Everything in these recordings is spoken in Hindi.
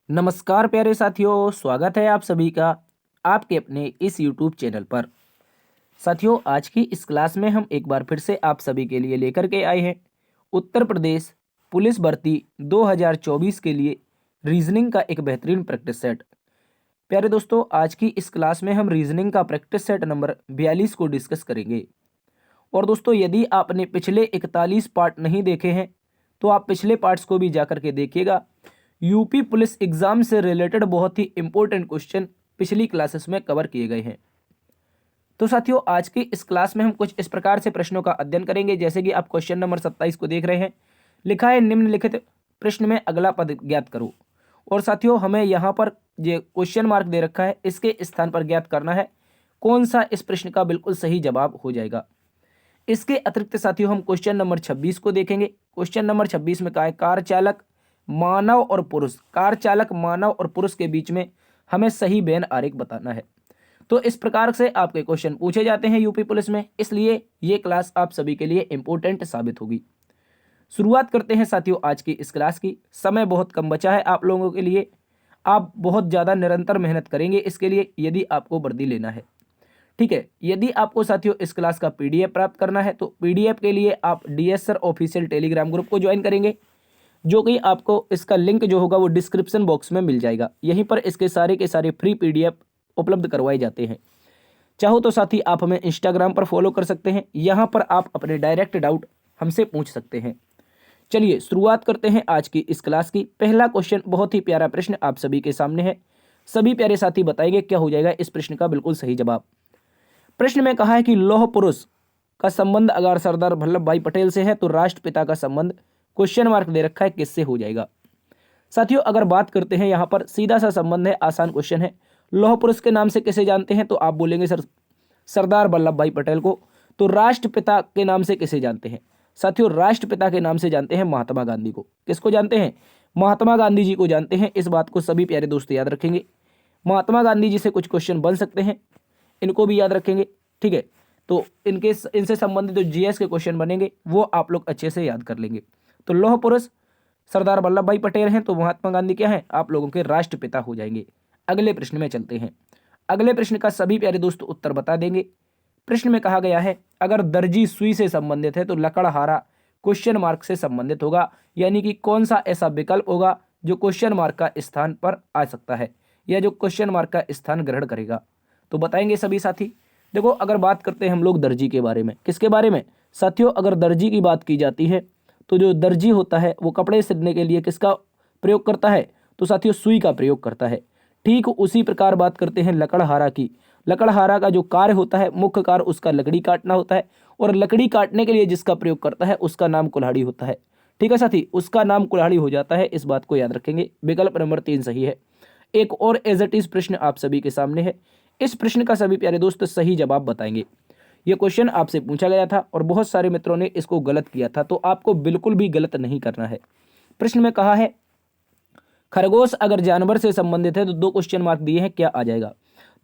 नमस्कार प्यारे साथियों, स्वागत है आप सभी का आपके अपने इस YouTube चैनल पर। साथियों, आज की इस क्लास में हम एक बार फिर से आप सभी के लिए लेकर के आए हैं उत्तर प्रदेश पुलिस भर्ती 2024 के लिए रीजनिंग का एक बेहतरीन प्रैक्टिस सेट। प्यारे दोस्तों, आज की इस क्लास में हम रीजनिंग का प्रैक्टिस सेट नंबर 42 को डिस्कस करेंगे। और दोस्तों, यदि आपने पिछले 41 पार्ट नहीं देखे हैं तो आप पिछले पार्ट्स को भी जाकर के देखिएगा। यूपी पुलिस एग्जाम से रिलेटेड बहुत ही इंपॉर्टेंट क्वेश्चन पिछली क्लासेस में कवर किए गए हैं। तो साथियों, आज की इस क्लास में हम कुछ इस प्रकार से प्रश्नों का अध्ययन करेंगे। जैसे कि आप क्वेश्चन नंबर 27 को देख रहे हैं, लिखा है निम्नलिखित प्रश्न में अगला पद ज्ञात करो। और साथियों, हमें यहाँ पर जो क्वेश्चन मार्क दे रखा है इसके स्थान पर ज्ञात करना है कौन सा इस प्रश्न का बिल्कुल सही जवाब हो जाएगा। इसके अतिरिक्त साथियों, हम क्वेश्चन नंबर 26 को देखेंगे। क्वेश्चन नंबर 26 में कहा है कार चालक मानव और पुरुष, कार चालक मानव और पुरुष के बीच में हमें सही बेन आरेख बताना है। तो इस प्रकार से आपके क्वेश्चन पूछे जाते हैं यूपी पुलिस में, इसलिए ये क्लास आप सभी के लिए इंपॉर्टेंट साबित होगी। शुरुआत करते हैं साथियों आज की इस क्लास की। समय बहुत कम बचा है आप लोगों के लिए, आप बहुत ज़्यादा निरंतर मेहनत करेंगे इसके लिए यदि आपको वर्दी लेना है। ठीक है, यदि आपको साथियों इस क्लास का पीडीएफ प्राप्त करना है तो पीडीएफ के लिए आप DS sir official Telegram group को ज्वाइन करेंगे, जो कि आपको इसका लिंक जो होगा वो डिस्क्रिप्शन बॉक्स में मिल जाएगा। यहीं पर इसके सारे के सारे फ्री पीडीएफ उपलब्ध करवाए जाते हैं। चाहो तो साथी आप हमें इंस्टाग्राम पर फॉलो कर सकते हैं, यहाँ पर आप अपने डायरेक्ट डाउट हमसे पूछ सकते हैं। चलिए शुरुआत करते हैं आज की इस क्लास की। पहला क्वेश्चन बहुत ही प्यारा प्रश्न आप सभी के सामने है। सभी प्यारे साथी बताएंगे क्या हो जाएगा इस प्रश्न का बिल्कुल सही जवाब। प्रश्न में कहा है कि लौह पुरुष का संबंध अगर सरदार वल्लभ भाई पटेल से है तो राष्ट्रपिता का संबंध क्वेश्चन मार्क दे रखा है किससे हो जाएगा। साथियों, अगर बात करते हैं यहाँ पर सीधा सा संबंध है, आसान क्वेश्चन है। लौह पुरुष के नाम से किसे जानते हैं तो आप बोलेंगे सर सरदार वल्लभ भाई पटेल को। तो राष्ट्रपिता के नाम से किसे जानते हैं साथियों? राष्ट्रपिता के नाम से जानते हैं महात्मा गांधी को। किसको जानते हैं? महात्मा गांधी जी को जानते हैं। इस बात को सभी प्यारे दोस्त याद रखेंगे। महात्मा गांधी जी से कुछ क्वेश्चन बन सकते हैं, इनको भी याद रखेंगे। ठीक है, तो इनसे संबंधित जो जीएस के क्वेश्चन बनेंगे वो आप लोग अच्छे से याद कर लेंगे। तो लौह पुरुष सरदार वल्लभ भाई पटेल हैं तो महात्मा गांधी क्या है आप लोगों के राष्ट्रपिता हो जाएंगे। अगले प्रश्न में चलते हैं। अगले प्रश्न का सभी प्यारे दोस्त उत्तर बता देंगे। प्रश्न में कहा गया है अगर दर्जी सुई से संबंधित है तो लकड़हारा क्वेश्चन मार्क से संबंधित होगा, यानी कि कौन सा ऐसा विकल्प होगा जो क्वेश्चन मार्क का स्थान पर आ सकता है या जो क्वेश्चन मार्क का स्थान ग्रहण करेगा। तो बताएंगे सभी साथी। देखो, अगर बात करते हैं हम लोग दर्जी के बारे में, किसके बारे में साथियों? अगर दर्जी की बात की जाती है तो जो दर्जी होता है वो कपड़े सिलने के लिए किसका प्रयोग करता है तो साथियों सुई का प्रयोग करता है। ठीक उसी प्रकार बात करते हैं लकड़हारा की। लकड़हारा का जो कार्य होता है, मुख्य कार्य उसका लकड़ी काटना होता है, और लकड़ी काटने के लिए जिसका प्रयोग करता है उसका नाम कुल्हाड़ी होता है। ठीक है साथी, उसका नाम कुल्हाड़ी हो जाता है। इस बात को याद रखेंगे। विकल्प नंबर 3 सही है। एक और एज इट इज प्रश्न आप सभी के सामने है। इस प्रश्न का सभी प्यारे दोस्त सही जवाब बताएंगे। यह क्वेश्चन आपसे पूछा गया था और बहुत सारे मित्रों ने इसको गलत किया था, तो आपको बिल्कुल भी गलत नहीं करना है। प्रश्न में कहा है खरगोश अगर जानवर से संबंधित है तो 2 क्वेश्चन मार्क दिए हैं, क्या आ जाएगा।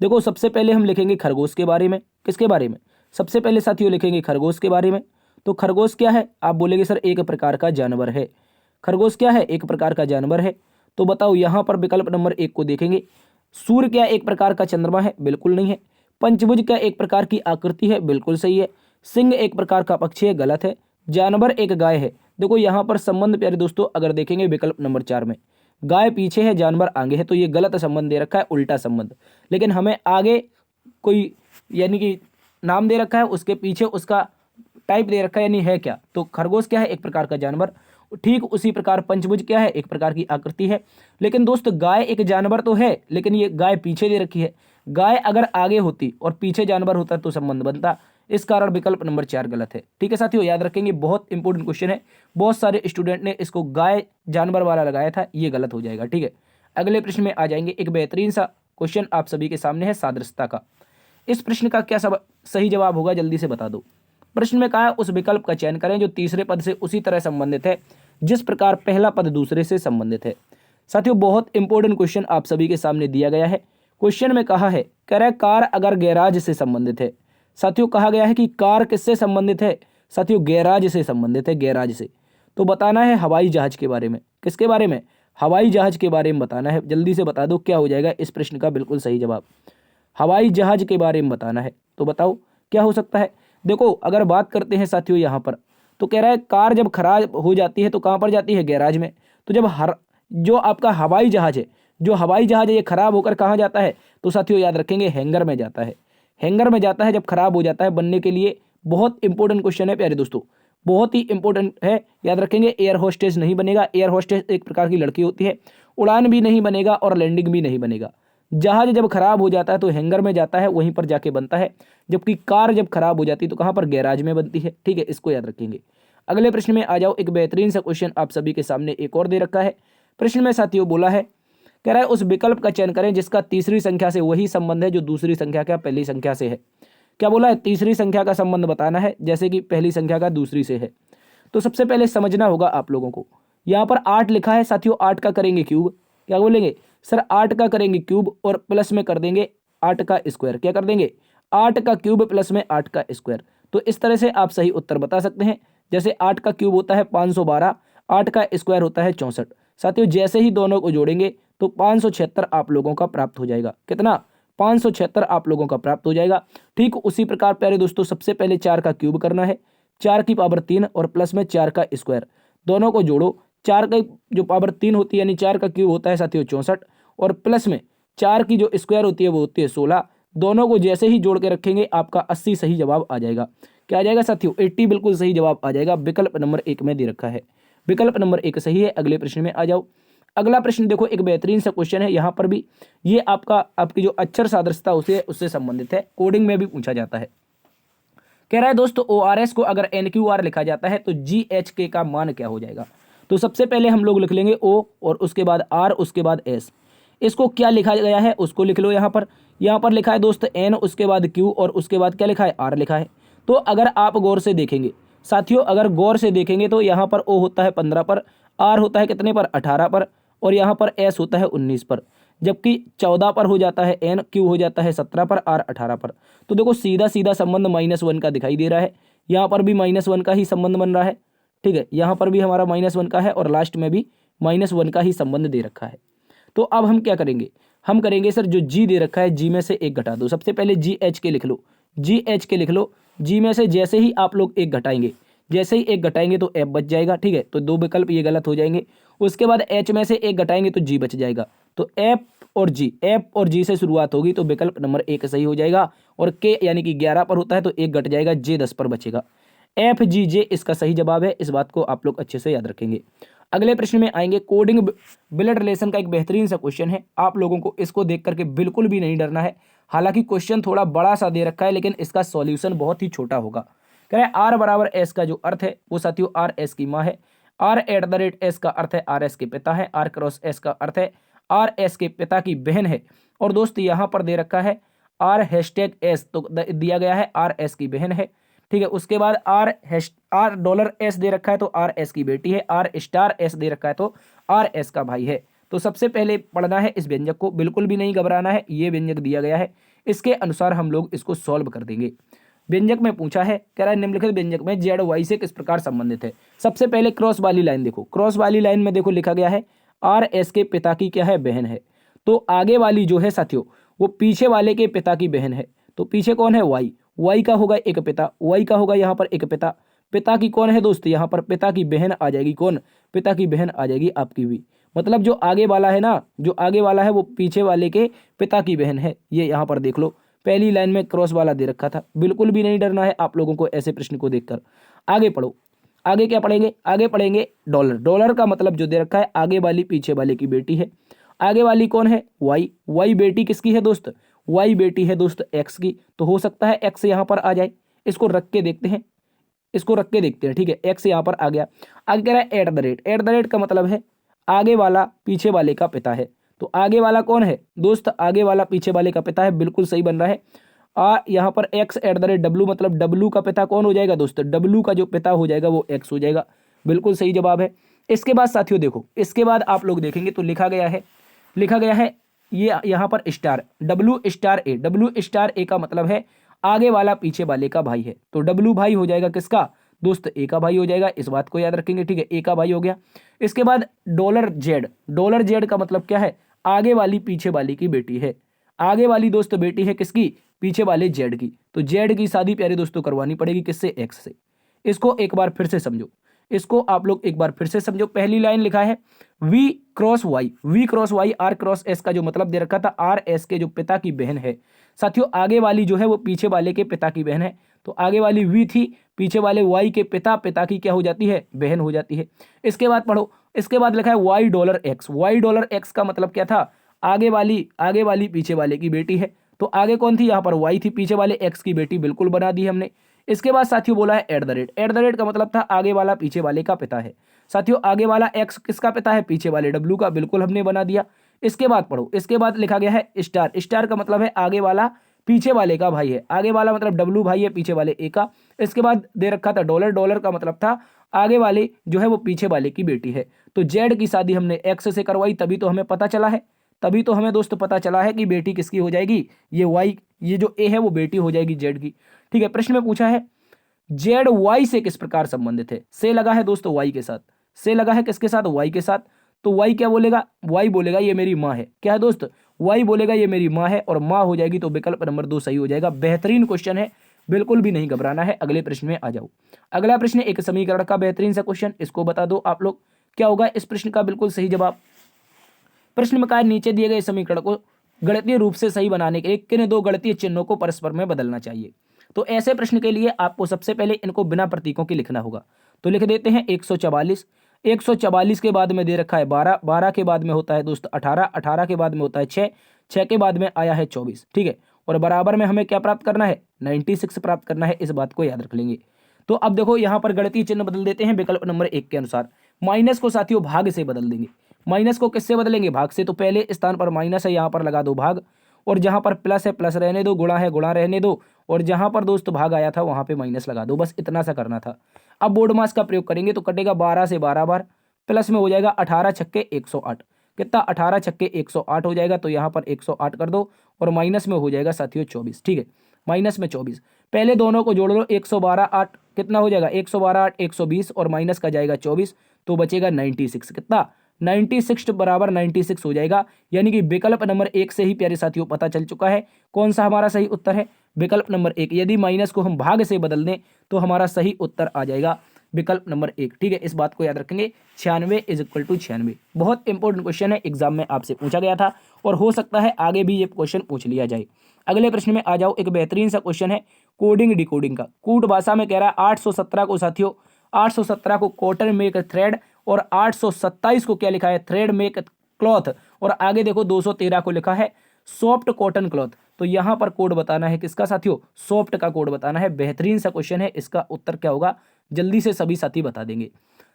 देखो, सबसे पहले हम लिखेंगे खरगोश के बारे में। किसके बारे में? सबसे पहले साथियों लिखेंगे खरगोश के बारे में। तो खरगोश क्या है आप बोलेंगे सर एक प्रकार का जानवर है। खरगोश क्या है? एक प्रकार का जानवर है। तो बताओ, यहां पर विकल्प नंबर 1 को देखेंगे। सूर्य क्या एक प्रकार का चंद्रमा है? बिल्कुल नहीं है। पंचभुज क्या एक प्रकार की आकृति है? बिल्कुल सही है। सिंह एक प्रकार का पक्षी है? गलत है। जानवर एक गाय है। देखो, यहां पर संबंध प्यारे दोस्तों अगर देखेंगे विकल्प नंबर 4 में, गाय पीछे है जानवर आगे है, तो ये गलत संबंध दे रखा है, उल्टा संबंध। लेकिन हमें आगे कोई यानी कि नाम दे रखा है, उसके पीछे उसका टाइप दे रखा है, यानी है क्या। तो खरगोश क्या है? एक प्रकार का जानवर। ठीक उसी प्रकार पंचभुज क्या है? एक प्रकार की आकृति है। लेकिन दोस्त गाय एक जानवर तो है, लेकिन ये गाय पीछे दे रखी है। गाय अगर आगे होती और पीछे जानवर होता तो संबंध बनता। इस कारण विकल्प नंबर 4 गलत है। ठीक है साथियों, याद रखेंगे, बहुत इंपॉर्टेंट क्वेश्चन है। बहुत सारे स्टूडेंट ने इसको गाय जानवर वाला लगाया था, ये गलत हो जाएगा। ठीक है, अगले प्रश्न में आ जाएंगे। एक बेहतरीन सा क्वेश्चन आप सभी के सामने है सादृश्यता का। इस प्रश्न का क्या सही जवाब होगा जल्दी से बता दो। प्रश्न में कहा उस विकल्प का चयन करें जो तीसरे पद से उसी तरह संबंधित है जिस प्रकार पहला पद दूसरे से संबंधित है। साथियों, बहुत इंपॉर्टेंट क्वेश्चन आप सभी के सामने दिया गया है। क्वेश्चन में कहा है कार अगर गैराज से संबंधित है। साथियों, कहा गया है कि कार किससे संबंधित है? साथियों, गैराज से संबंधित है, गैराज से। तो बताना है हवाई जहाज के बारे में। किसके बारे में? हवाई जहाज के बारे में बताना है। जल्दी से बता दो क्या हो जाएगा इस प्रश्न का बिल्कुल सही जवाब। हवाई जहाज के बारे में बताना है, तो बताओ क्या हो सकता है। देखो अगर बात करते हैं साथियों यहाँ पर, तो कह रहा है कार जब खराब हो जाती है तो कहाँ पर जाती है, गैराज में। तो जब जो आपका हवाई जहाज है, जो हवाई जहाज है ये खराब होकर कहाँ जाता है, तो साथियों याद रखेंगे हैंगर में जाता है। हैंगर में जाता है जब खराब हो जाता है बनने के लिए। बहुत इंपॉर्टेंट क्वेश्चन है प्यारे दोस्तों, बहुत ही इंपॉर्टेंट है, याद रखेंगे। एयर होस्टेस नहीं बनेगा, एयर होस्टेस एक प्रकार की लड़की होती है। उड़ान भी नहीं बनेगा और लैंडिंग भी नहीं बनेगा। जहाज जब खराब हो जाता है तो हैंगर में जाता है, वहीं पर जाके बनता है। जबकि कार जब खराब हो जाती है तो कहाँ पर, गैराज में बनती है। ठीक है, इसको याद रखेंगे। अगले प्रश्न में आ जाओ। एक बेहतरीन सा क्वेश्चन आप सभी के सामने एक और दे रखा है। प्रश्न में साथियों बोला है, कह रहा है उस विकल्प का चयन करें जिसका तीसरी संख्या से वही संबंध है जो दूसरी संख्या का पहली संख्या से है। क्या बोला है, तीसरी संख्या का संबंध बताना है, जैसे कि पहली संख्या का दूसरी से है। तो सबसे पहले समझना होगा आप लोगों को, यहाँ पर 8 लिखा है साथियों, 8 का करेंगे क्यूब। क्या बोलेंगे सर, 8 का करेंगे क्यूब और प्लस में कर देंगे 8 का स्क्वायर। क्या कर देंगे, 8 का क्यूब प्लस में 8 का स्क्वायर। तो इस तरह से आप सही उत्तर बता सकते हैं। जैसे 8 का क्यूब होता है 512, 8 का स्क्वायर होता है 64। साथियों जैसे ही दोनों को जोड़ेंगे तो 576 आप लोगों का प्राप्त हो जाएगा। कितना, 576 आप लोगों का प्राप्त हो जाएगा। ठीक उसी प्रकार प्यारे दोस्तों सबसे पहले 4 का क्यूब करना है, 4 की पावर 3 और प्लस में 4 का स्क्वायर। दोनों को जोड़ो, 4 का जो पावर 3 होती है यानी 4 का क्यूब होता है साथियों 64 और प्लस में 4 की जो स्क्वायर होती है वो होती है 16। दोनों को जैसे ही जोड़ के रखेंगे आपका 80 सही जवाब आ जाएगा। क्या आ जाएगा साथियों, 80 बिल्कुल सही जवाब आ जाएगा। विकल्प नंबर 1 में दे रखा है, विकल्प नंबर 1 सही है। अगले प्रश्न में आ जाओ। अगला प्रश्न देखो एक बेहतरीन सा क्वेश्चन है। यहाँ पर भी ये आपकी जो अक्षर सादृश्यता उससे संबंधित है, कोडिंग में भी पूछा जाता है। कह रहा है दोस्तों ORS को अगर NQR लिखा जाता है तो GHK का मान क्या हो जाएगा। तो सबसे पहले हम लोग लिख लेंगे O और उसके बाद R, उसके बाद S। इसको क्या लिखा गया है उसको लिख लो। यहाँ पर लिखा है दोस्त N, उसके बाद Q और उसके बाद क्या लिखा है, R लिखा है। तो अगर आप गौर से देखेंगे साथियों, अगर गौर से देखेंगे तो यहाँ पर O होता है 15 पर, R होता है कितने पर, 18 पर, और यहाँ पर S होता है 19 पर। जबकि 14 पर हो जाता है N, Q हो जाता है 17 पर, R 18 पर। तो देखो सीधा सीधा संबंध -1 का दिखाई दे रहा है। यहाँ पर भी -1 का ही संबंध बन रहा है। ठीक है, यहाँ पर भी हमारा -1 का है और लास्ट में भी -1 का ही संबंध दे रखा है। तो अब हम क्या करेंगे, हम करेंगे सर जो G दे रखा है G में से 1 घटा दो। सबसे पहले GH के लिख लो, GH के लिख लो। G में से जैसे ही आप लोग 1 घटाएंगे, जैसे ही 1 घटाएंगे तो F बच जाएगा। ठीक है, तो 2 विकल्प ये गलत हो जाएंगे। उसके बाद H में से 1 घटाएंगे तो G बच जाएगा। तो F और G से शुरुआत होगी तो विकल्प नंबर 1 सही हो जाएगा। और K यानी कि 11 पर होता है तो 1 घट जाएगा, J 10 पर बचेगा। FGJ इसका सही जवाब है। इस बात को आप लोग अच्छे से याद रखेंगे। अगले प्रश्न में आएंगे। कोडिंग ब्लड रिलेशन का एक बेहतरीन सा क्वेश्चन है। आप लोगों को इसको देख करके बिल्कुल भी नहीं डरना है। हालांकि क्वेश्चन थोड़ा बड़ा सा दे रखा है लेकिन इसका सॉल्यूशन बहुत ही छोटा होगा। कह रहे हैं R बराबर S का जो अर्थ है वो साथियों R S की माँ है। R@S का अर्थ है RS के पिता है। R क्रॉस S का अर्थ है RS के पिता की बहन है। और दोस्त यहाँ पर दे रखा है R#S, तो दिया गया है RS की बहन है। ठीक है, उसके बाद $S दे रखा है तो RS की बेटी है। R*S दे रखा है तो RS का भाई है। तो सबसे पहले पढ़ना है इस व्यंजक को, बिल्कुल भी नहीं घबराना है। ये व्यंजक दिया गया है, इसके अनुसार हम लोग इसको सॉल्व कर देंगे। व्यंजक में पूछा है, कह रहा है निम्नलिखित व्यंजक में Z Y से किस प्रकार संबंधित है। सबसे पहले क्रॉस वाली लाइन देखो, क्रॉस वाली लाइन में देखो लिखा गया है RS के पिता की क्या है, बहन है। तो आगे वाली जो है साथियों वो पीछे वाले के पिता की बहन है। तो पीछे कौन है, Y का होगा एक पिता, Y का होगा यहाँ पर एक पिता। पिता की कौन है दोस्त, यहाँ पर पिता की बहन आ जाएगी। कौन, पिता की बहन आ जाएगी आपकी भी। मतलब जो आगे वाला है ना, जो आगे वाला है वो पीछे वाले के पिता की बहन है। ये यहाँ पर देख लो, पहली लाइन में क्रॉस वाला दे रखा था। बिल्कुल भी नहीं डरना है आप लोगों को ऐसे प्रश्न को देखकर। आगे पढ़ो, आगे क्या पढ़ेंगे, आगे पढ़ेंगे डॉलर। डॉलर का मतलब जो दे रखा है आगे वाली पीछे वाले की बेटी है। आगे वाली कौन है, Y बेटी किसकी है दोस्त, Y बेटी है दोस्त X की। तो हो सकता है X यहाँ पर आ जाए। इसको रख के देखते हैं, इसको रख के देखते हैं। ठीक है, X यहाँ पर आ गया। आगे कह रहा है एट द रेट का मतलब है आगे वाला पीछे वाले का पिता है। तो आगे वाला कौन है दोस्त, आगे वाला पीछे वाले का पिता है। बिल्कुल सही बन रहा है। यहाँ पर X@W मतलब W का पिता कौन हो जाएगा दोस्त, W का जो पिता हो जाएगा वो X हो जाएगा। बिल्कुल सही जवाब है। इसके बाद साथियों देखो, इसके बाद आप लोग देखेंगे तो लिखा गया है ये यहाँ पर स्टार W*A का मतलब है आगे वाला पीछे वाले का भाई है। तो W भाई हो जाएगा किसका दोस्त ए का भाई हो जाएगा, इस बात को याद रखेंगे, ठीक है, ए का भाई हो गया। इसके बाद डॉलर जेड का मतलब क्या है, आगे वाली पीछे वाली की बेटी है, आगे वाली दोस्त बेटी है किसकी, पीछे वाले जेड की। तो जेड की शादी प्यारे दोस्तों करवानी पड़ेगी किससे, एक्स से। इसको एक बार फिर से समझो, इसको आप लोग एक बार फिर से समझो। पहली लाइन लिखा है V cross Y R cross S का जो मतलब दे रखा था, आर एस के जो पिता की बहन है। साथियों आगे वाली जो है वो पीछे वाले के पिता की बहन है, तो आगे वाली वी थी, पीछे वाले वाई के पिता की क्या हो जाती है, बहन हो जाती है। इसके बाद पढ़ो, इसके बाद लिखा है वाई डॉलर एक्स का मतलब क्या था, आगे वाली पीछे वाले की बेटी है। तो आगे कौन थी, यहाँ पर वाई थी, पीछे वाले एक्स की बेटी, बिल्कुल बना दी हमने। इसके बाद साथियों बोला है एट द रेट का मतलब था आगे वाला पीछे वाले का पिता है। साथियों आगे वाला एक्स किसका पिता है, पीछे वाले डब्ल्यू का, बिल्कुल हमने बना दिया। इसके बाद पढ़ो, इसके बाद लिखा गया है स्टार का मतलब है आगे वाला पीछे वाले का भाई है, आगे वाला मतलब डब्ल्यू भाई है पीछे वाले ए का। इसके बाद दे रखा था डॉलर का मतलब था आगे वाले जो है वो पीछे वाले की बेटी है। तो जेड की शादी हमने एक्स से करवाई, तभी तो हमें पता चला है, तभी तो हमें दोस्त पता चला है कि बेटी किसकी हो जाएगी, ये वाई, ये जो ए है वो बेटी हो जाएगी जेड की। ठीक है, प्रश्न में पूछा है जेड वाई से किस प्रकार संबंधित है। से लगा है दोस्तों वाई के साथ, से लगा है किसके साथ, वाई के साथ। तो वाई क्या बोलेगा, वाई बोलेगा ये मेरी माँ है, क्या है दोस्त, वाई बोलेगा ये मेरी माँ है, और माँ हो जाएगी तो विकल्प नंबर 2 सही हो जाएगा। बेहतरीन क्वेश्चन है, बिल्कुल भी नहीं घबराना है। अगले प्रश्न में आ जाओ। अगला प्रश्न एक समीकरण का बेहतरीन सा क्वेश्चन, इसको बता दो आप लोग क्या होगा इस प्रश्न का बिल्कुल सही जवाब। प्रश्न में कहा है नीचे दिए गए समीकरण को गणितीय रूप से सही बनाने के लिए किन दो गणितीय चिन्हों को परस्पर में बदलना चाहिए। तो ऐसे प्रश्न के लिए आपको सबसे पहले इनको बिना प्रतीकों के लिखना होगा। तो लिख देते हैं 144 के बाद में दे रखा है 12 के बाद में होता है दोस्त 18 के बाद में होता है 6 के बाद में आया है 24, ठीक है, और बराबर में हमें क्या प्राप्त करना है, 96 प्राप्त करना है। इस बात को याद रख लेंगे। तो अब देखो यहाँ पर गणितीय चिन्ह बदल देते हैं विकल्प नंबर 1 के अनुसार। माइनस को साथियों भाग से बदल देंगे। माइनस को किससे बदलेंगे, भाग से। तो पहले स्थान पर माइनस है, यहाँ पर लगा दो भाग, और जहां पर प्लस है प्लस रहने दो, गुणा है गुणा रहने दो, और जहां पर दोस्त भाग आया था वहां पे माइनस लगा दो, बस इतना सा करना था। अब बोर्ड मास का प्रयोग करेंगे तो कटेगा 12 से 12 बार, प्लस में हो जाएगा 18 छक्के 108, कितना 18 छक्के 108 हो जाएगा। तो यहाँ पर 108 कर दो, और माइनस में हो जाएगा साथियों 24, ठीक है, माइनस में 24। पहले दोनों को जोड़ लो, 112 8 कितना हो जाएगा, 112 8 120, और माइनस का जाएगा 24, तो बचेगा 96, कितना 96 बराबर 96 हो जाएगा। यानी कि विकल्प नंबर 1 से ही प्यारे साथियों पता चल चुका है कौन सा हमारा सही उत्तर है, विकल्प नंबर 1। यदि माइनस को हम भाग से बदल दें तो हमारा सही उत्तर आ जाएगा विकल्प नंबर 1, ठीक है, इस बात को याद रखेंगे। 96 = 96 बहुत इंपॉर्टेंट क्वेश्चन है, एग्जाम में आपसे पूछा गया था, और हो सकता है आगे भी ये क्वेश्चन पूछ लिया जाए। अगले प्रश्न में आ जाओ। एक बेहतरीन सा क्वेश्चन है कोडिंग डिकोडिंग का। कूट भाषा में कह रहा है 817 को साथियों, 817 को कॉटन मेक थ्रेड, और 827 को क्या लिखा है, थ्रेड मेक क्लॉथ, और आगे देखो 213 को लिखा है सॉफ्ट कॉटन क्लॉथ। तो यहां पर कोड बताना है किसका साथियों, सॉफ्ट का कोड बताना है। बेहतरीन सा क्वेश्चन है, इसका उत्तर क्या होगा जल्दी से सभी साथी बता देंगे।